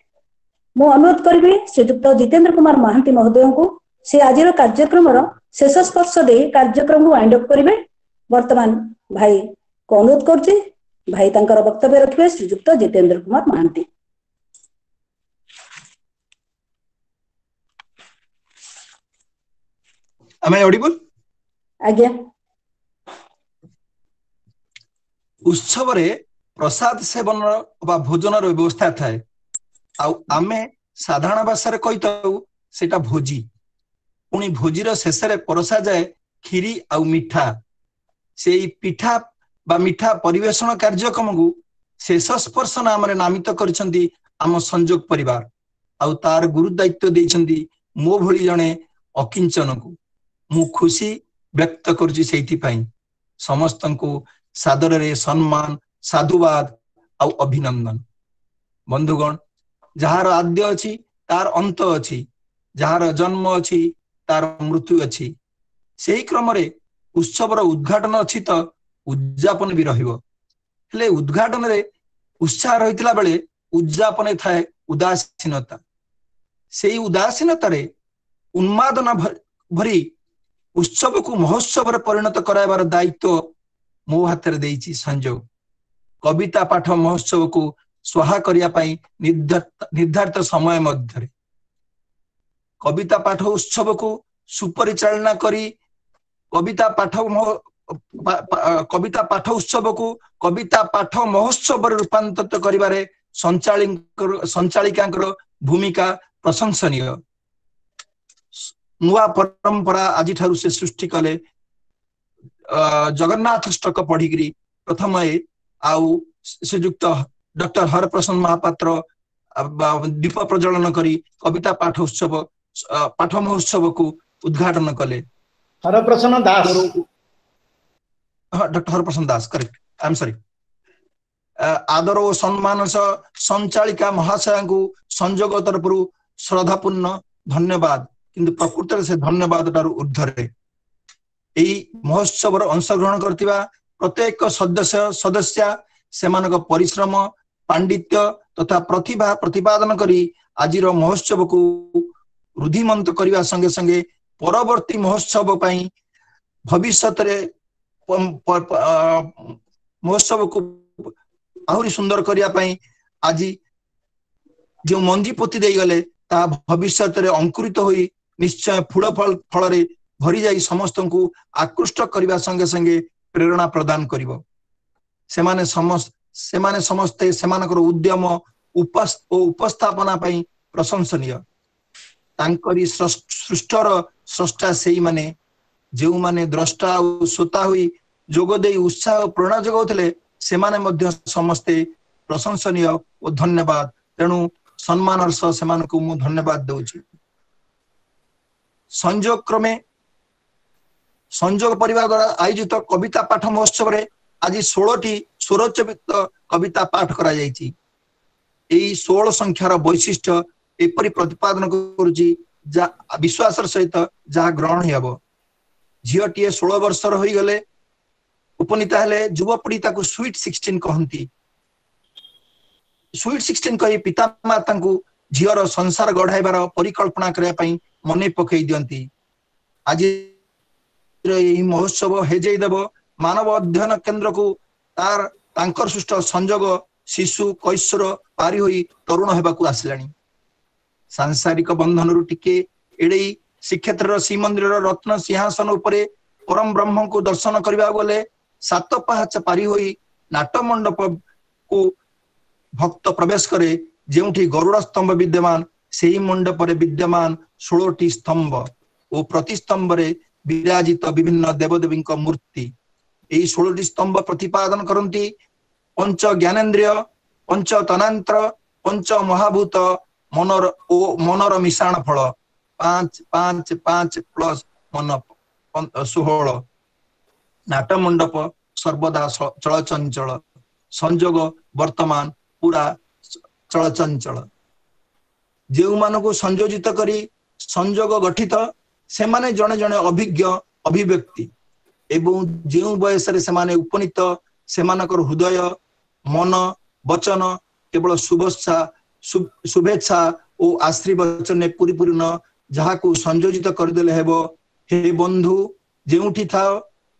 मु अनुरोध करिबी श्रीयुक्त जितेंद्र कुमार महांती महोदय को से आजिर कार्यक्रम शेष स्पर्श दे कार्यक्रम को वाइंड अप करिवे। वर्तमान भाई को अनुरोध करछि भाई तांकर वक्तव्य रखिबे श्रीयुक्त Jitendra Kumar Mahanti. Am I audible? आज्ञा। उत्सव रे प्रसाद सेवन बा भोजन व्यवस्था थाए आमे साधारण भाषा कही सेटा भोजी पुणी भोजीर शेष परसा जाए खीरी आउ मिठा से पिठा बा मिठा परिवेषण कार्यक्रम को शेष स्पर्श नाम नामित करिसेंती आम संजोग परिवार आउ तार गुरु दायित्व देइसेंती मो भली जणे अकिंचन को मु खुशी व्यक्त करछि सेति पई समस्तंको सादर रे सम्मान साधुवाद आउ अभिनंदन। बंधुगण जहार आद्य अछि तार अंत अछि जहार जन्म अछि तार मृत्यु अछि सेही क्रम रे उत्सवर उद्घाटन अछि तो उद्यापन भी रहिबो हेले उद्घाटन रे उत्साह रहितला बेले उद्यापन थाए उदासीनता सेही उदासीनता रे उन्मादना भरी उत्सव को महोत्सव परिणत कराइबार दायित्व मो हाथ रे देइछि संजोग कविता पाठ महोत्सव को स्वाहा करिया पाई निर्धारित समय मध्य कविता पाठ उत्सव को सुपरिचालना करी कविता पाठ उत्सव को कविता पाठ महोत्सव रूपांतरित करिबारे संचालिका भूमिका प्रशंसनीय। नुआ परंपरा आज ठारू से सृष्टि कले जगन्नाथ अष्टक पढ़ी प्रथम आउ श्रीजुक्त डॉक्टर हरप्रसन्न महापात्र दीप प्रज्वलन करी कविता पाठ उत्सव पाठ महोत्सव को उद्घाटन कले। Haraprasanna Das doctor Haraprasanna Das correct I am sorry. आदर और सम्मान संचालिका महाशया को संजोग तरफ श्रद्धापूर्ण धन्यवाद किंतु प्रकृत से धन्यवाद तार ऊर्ध्वे यही महोत्सव अंशग्रहण करथिबा प्रत्येक सदस्य सेमानक परिश्रम पांडित्य तथा प्रतिभा प्रतिपादन करी आजिर महोत्सव को रुधिमंत करने संगे संगे परवर्ती महोत्सव पाई भविष्यत महोत्सव को आहुरी सुंदर करने आज जो मंजी पोती दे गले ता भविष्यत अंकुरित होई निश्चय फूल फल भरी जाई समस्त को आकृष्ट करने संगे संगे प्रेरणा प्रदान करिवो। सेमाने समस्ते सेमानकर उद्यम उपस्थापना पाई प्रशंसनीय। तांकरी सृष्टर स्रष्टा सेई माने जो माने द्रष्टा और श्रोता हुई जोग दे उत्साह और प्रेरणा जगाउथिले सेमाने मध्य समस्ते प्रशंसनीय और धन्यवाद। तेणु सम्मान सह सेमानकु मु धन्यवाद दउछि। संयोग क्रमे संयोग परिवार द्वारा आयोजित कविता पाठ महोत्सव रे आज 16टी स्वरचित कविता पाठ करा जायछि। एई 16 संख्यार वैशिष्ट्य एपरि प्रतिपादन करूछि जा विश्वासर सहित जहा ग्रहण हेबो। झियोटीए 16 वर्षर होई गले उपनीता हेले युवपीढ़ी ताकू स्वीट 16 कहंती। स्वीट 16 कही पिता माता को झियर संसार गढ़ाइबार परिकल्पना करने पई मने पकई दियंती। आज यही महोत्सव हेजई देव मानव अध्ययन केंद्र को तार तांकर सृष्ट संजोग शिशु कैशोर पारी होई तरुण हेबाकू आसिलानी। सांसारिक बंधन रु टिके एड़े श्रीक्षेत्र श्रीमंदिर रत्न सिंहासन उपरे परम ब्रह्म को दर्शन करबा गले 7 पाहाच पारी होई नाट मंडप को भक्त प्रवेश करे जेउठी गरुड़ स्तंभ विद्यमान सेही मंडप रे विद्यमान 16टी स्तंभ और प्रति स्तंभ रे विराजित विभिन्न देवदेवी मूर्ति। यही 16टी स्तंभ प्रतिपादन करती पंच ज्ञानेन्द्रिय पंच तनांत्र पंच महाभूत मनर मिश्रण फल 5 5 5 प्लस मन 16 नाट मंडप सर्वदा चलचंचल संजोग वर्तमान पूरा चलचंचल जो मान को संयोजित करी संजोग गठित से माने जने जने अभिज्ञ अभिव्यक्ति एवं जो बयस रे सेमाने उपनीत सेमानकर हृदय मन वचन केवल शुभेच्छा और आशीर्वचन परिपूर्ण जहा को संयोजित करदेले हेबो। हे बंधु जेउठी थाओ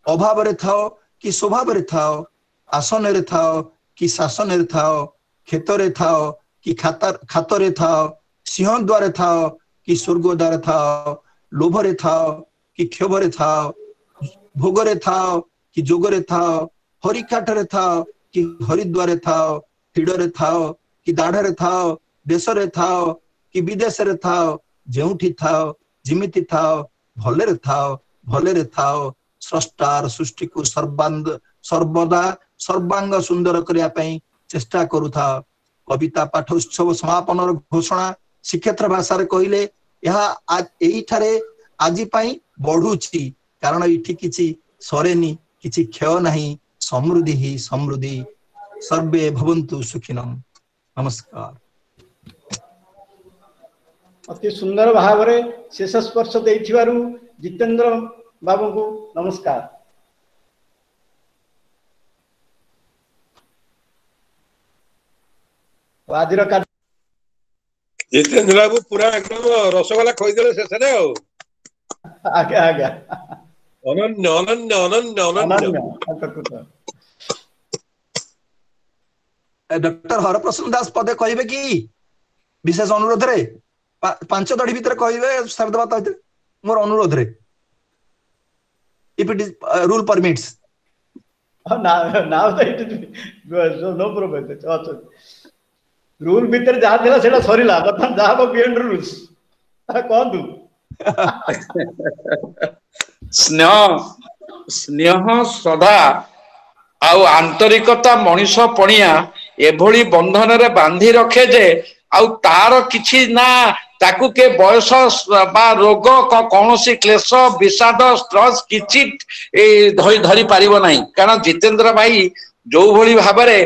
अभाव रे थाओ कि स्वभाव रे थाओ आसन रे थाओ कि शासन रे थाओ खेत रे थाओ कि खात रे थाओ सिंह द्वार थाओ कि स्वर्ग द्वार थाओ लोभ रे थाओ कि क्षोभ रे थाओ भोग रे थाओ कि जोग रे थाओ हरिकाठ रे थाओ कि हरिद्वार थाओ हिड़ रे थाओ कि दाढ़ रे थाओ देश रे थाओ कि विदेश रे थाओ जेउठी थाओ जिमिति थाओ भले रे थाओ स्रष्टार सृष्टि को सर्वदा सर्वांग सुंदर करने पई चेष्टा करूथा। कविता पाठ उत्सव समापन घोषणा श्रीक्षेत्र भाषा कहले आज बढ़ुची कारण ये किसी सरेनी किसी क्षय नहीं समृद्धि ही समृद्धि सर्वे भवन्तु सुखिनम। नमस्कार। अति सुंदर भाव में शेष स्पर्श देथिबारु जितेंद्र बाबू को नमस्कार। आजिर जितेंद्र बाबू पूरा एकदम रसगोला खोईदेले शेष आगे आगे अनन्य अनन्य अनन्य अनन्य डॉक्टर हरप्रसन्न दास पदे कहबे कि विशेष अनुरोध रे 5 दड़ी भीतर कहबे शब्दवाद होते मोर अनुरोध रे if it is rule permits now that it is no problem rule भीतर जहाँ थिला सेटा सरीला बर्तमान जहाँ को बियॉन्ड रूल्स कौन तू स्नेह श्रद्धा आउ आंतरिकता मनीष पणिया एभली बंधन रे बांधी रखे जे आउ तार किछि ना ताकू के बयस बा रोग कौनसी क्लेश विषाद स्ट्रेस किछि धरी पारिबो नहीं कारण जितेंद्र भाई जो भली भाबरे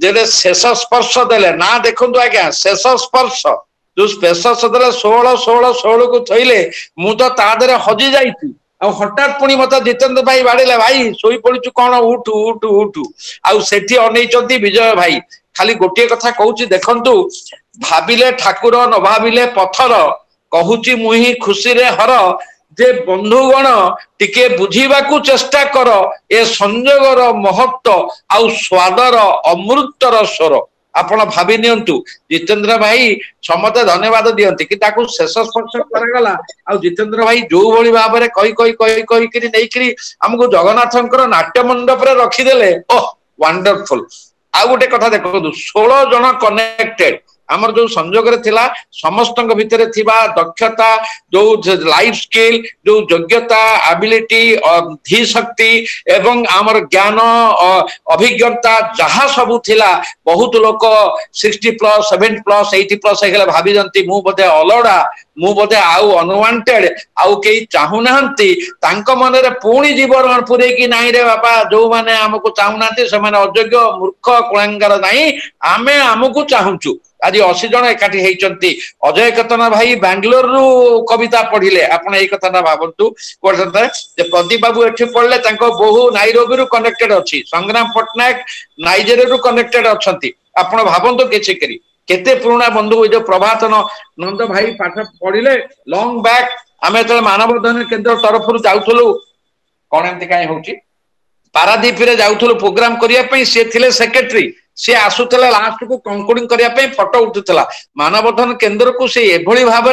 जेले शेष स्पर्श देले ना देखंतु आज्ञा शेष स्पर्श जो स्पेश देले 16 को थइले मु तो ता देरे हजी जाईती आ हठात पुणी मत जितेंद्र भाई बाड़ेले भाई सोई पड़िचु कौन उठू उठू उठू आउ सेठी अनेइचंती विजय भाई खाली गोटे कथा कहूची देखंतु भाबिले ठाकुर न भाबिले पत्थर कहूची मुही खुशी रे हर जे बंधुगण टिके बुझीबाकू चेष्टा कर ए संयोगर महत्व आउ स्वादर अमृतर स्वर आपण भाबी नियंतु जितेंद्र भाई समते धन्यवाद दियंती कि ताकू शेष स्पर्श करगला आ जितेंद्र भाई जो भली भाव रे कही करी नै करी हमको जगन्नाथंकर नाट्य मंडप रे रखी देले ओह वंडरफुल आ गोटे कथा देखो 16 जन कनेक्टेड आमर जो संयोग थिला समस्त भितर थिबा दक्षता जो लाइफ स्किल जो योग्यता एबिलिटी धी शक्ति एवं आमर ज्ञान अभिज्ञता जहा सबु थिला बहुत लोक 60 प्लस 70 प्लस 80 प्लस हेगला भाबी जंती मु बोधे अलड़ा मु बोधे आउ अनवांटेड आउ के चाहू नाहंती तांको मन रे पूणी जीवन पुरे की नाही रे बापा जो माने हमको चाहू नाहंती से माने अयोग्य मूर्ख कुलांगार नाही आमे हमको चाहूचु आज 80 जन एकाठी हेचंती अजय केतन भाई बेंगलोर रु कविता पढ़िले आपण एई कथा ना भाबंतु कोठते जे प्रदीप बाबू एठी पढ़ले तांको बहु नाइरोबी रु कनेक्टेड अछि संग्राम पटनायक नाइजेरिया रु कनेक्टेड अछंती आपण भाबंतु केछि करी केते पुराना बंधु जो प्रभात नंद भाई पाठ पढ़िले लॉन्ग बैक आमे त मानव धन केंद्र तरफ रु जाउथलु कोन एंती काई होउची पारादीप रे जाउथलु प्रोग्राम करिया पई से थिले सेक्रेटरी सी आसुला लास्ट को कंक्लूडिंग करने फोटो उठुला मानवधन केन्द्र को सी एभली भाव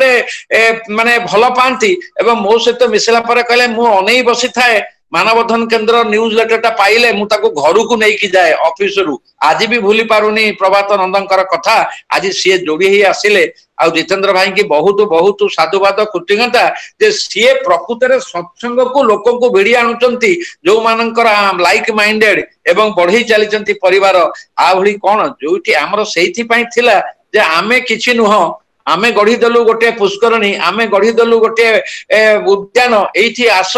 माने भल पाती एवं मो सहित मिसला कहले मु अनै बसी थाए मानवधन केन्द्र न्यूज लेटर पाइले मु ताको घर को नहीं जाए ऑफिस रु आज भी भूली पारुनी प्रभात नंदनकर कथा आज सी जोड़ी ही आसिले आ जितेंद्र भाई की बहुत बहुत साधुवाद कृतज्ञता जे सी प्रकृत में सत्संग को लोक को भिड़ी आणुचंती जो मानकर लाइक माइंडेड एवं बढ़ई चली परिवार आ भली कौन जो आमर सेठी पई थिला जे आमे किछि नुह आमे गढ़ी देलु गोटे पुष्करणी आमे गढ़ी देलु गोटे उद्यान एठी आस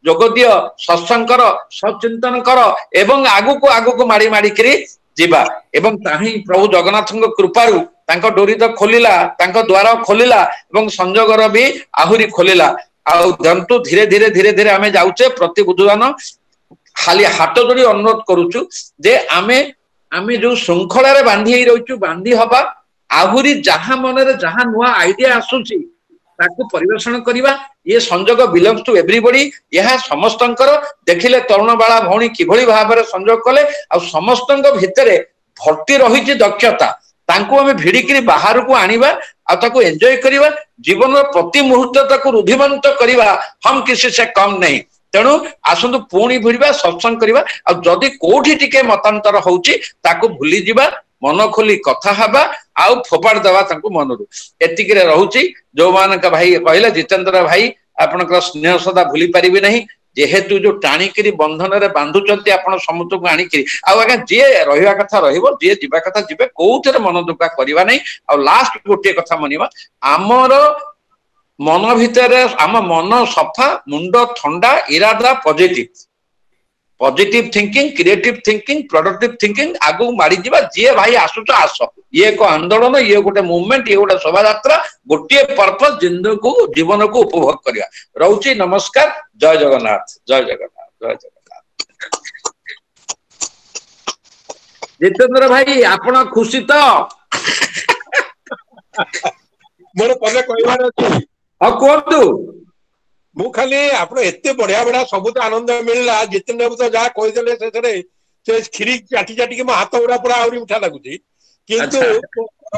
जोगदिय सत्संग कर सचिंतन कर एवं आगु को माड़ी माड़ी करी जीवा एवं ताही प्रभु जगन्नाथ कृपारू तांको डोरी तो खोलिला तांको द्वार खोलिला एवं संजोगर भी आहुरी खोलिला आउ जंतु धीरे धीरे धीरे धीरे आमे जाउचे प्रति बुधवान खाली हाथ जोड़ी अनुरोध करूचु जे आमे आमे जो श्रृंखला रे बांधी ही रहचु बांधी हबा आहुरी जहां मन रे जहां नुआ आइडिया आसुची ताकू परिवेषण करिवा ये संजोग बिलोंग्स टू एवरीबॉडी यह समस्तंकर देखिले तरुण बाला भौणी किभली भाबरे संजोग कले आ समस्तंक भितरे भर्ती रहिछि दक्षता तांको हमें भिड़िकी बाहर को आनिबा आ ताकू एंजॉय करिवा जीवन प्रति मुहूर्त ताकू रुधिमंत करिवा हम किसी से कम नहीं तेणु आसंतु पुणी भिड़िबा सत्संग करिवा आ जदी कोठी टिके मतांतर होउची ताकू भूली जिबा मन खोली कथा हबा आउ फोपाड़ दवा तांको मनरु एतिक रे रहउची जो मानक भाई कहले जितेंद्र भाई आपनकर स्नेह सदा भूली परिबे नहीं जेहेतु जो टाणिकी बंधन रे बांधुचंती आपण समुद्र को आनिकी आउ आगे जे रहिवा कथा रहिबो जे जीवा कथा जीवे कोउथरे मन दुखा करबा नहीं आ लास्ट गोटे कथा मनिबा आमर मन भितर आम मन सफा मुंड ठंडा इरादा positive thinking creative thinking productive thinking आगु मारी जीवा जे भाई आसुच आस ये एक आंदोलन ये गोटे मूवमेंट ये गोटे शोभा यात्रा गोटे पर्पस जीवन को उपभोग करिया रहउची नमस्कार जय जगन्नाथ जय जगन्नाथ जय जगन्नाथ जितेंद्र भाई आपण खुशी तो मोर पदे कहबार अछि हां कोतु मु खाली आपण एते बढ़िया बढ़िया सबुत आनंद मिलला जितेंद्र बाबू तो जा कहि देले से खीरी चाटी चाटी के हाथ उड़ा पूरा आउरी उठा लागुची किंतु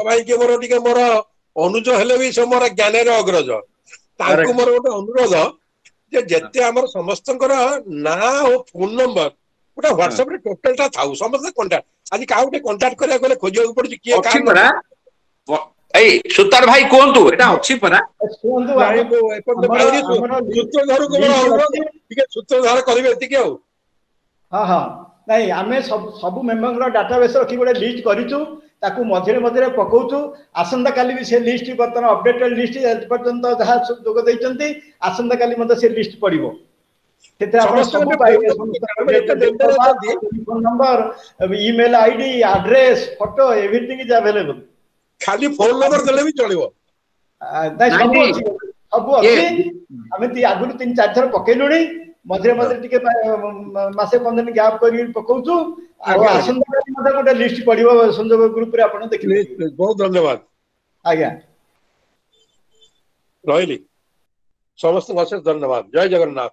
भाई के मोर टिके मोर अनुज हेले भी से मोर ज्ञान अग्रज तांकु मोर गोटे अनुरोध जे जेते हमर समस्तंकर ना और फोन नंबर गोटे व्हाट्सएप रे टोटल टा थाउ समस्त कांटेक्ट आज का गोटे कांटेक्ट करिया गले खोजिया पड़छ किए का ए सुतार भाई कोंतु एटा अछि परा सुनंतु भाई को एपन भाई सूत्रधार को मोर अनुरोध टिके सूत्रधार करिवे एति के हो हां हां नहीं आमे सब मेंबर डाटाबेस रखी गोटे लिस्ट करिछु ताकू मझे मझे पकाउछु आसंता काली भी से लिस्ट बर्तन अपडेटेड लिस्ट पर्यंत जहाँ जोग देइचंती आसंता काली मते से लिस्ट पड़िबो सेते आपण सब पाइबे phone number email ID address photo everything is available खाली फोन नंबर देले भी चलिबो नहीं सब अछि हमें ती आगु 3-4 थर पकेलुणी मझे मझे टिके मासे 15 दिन गैप करी पकाउछु आ आसंता काली मते गोटे लिस्ट पड़िबो संजोग ग्रुप रे आपण देखिबे बहुत धन्यवाद आज्ञा रहिली समस्त अशेष धन्यवाद जय जगन्नाथ।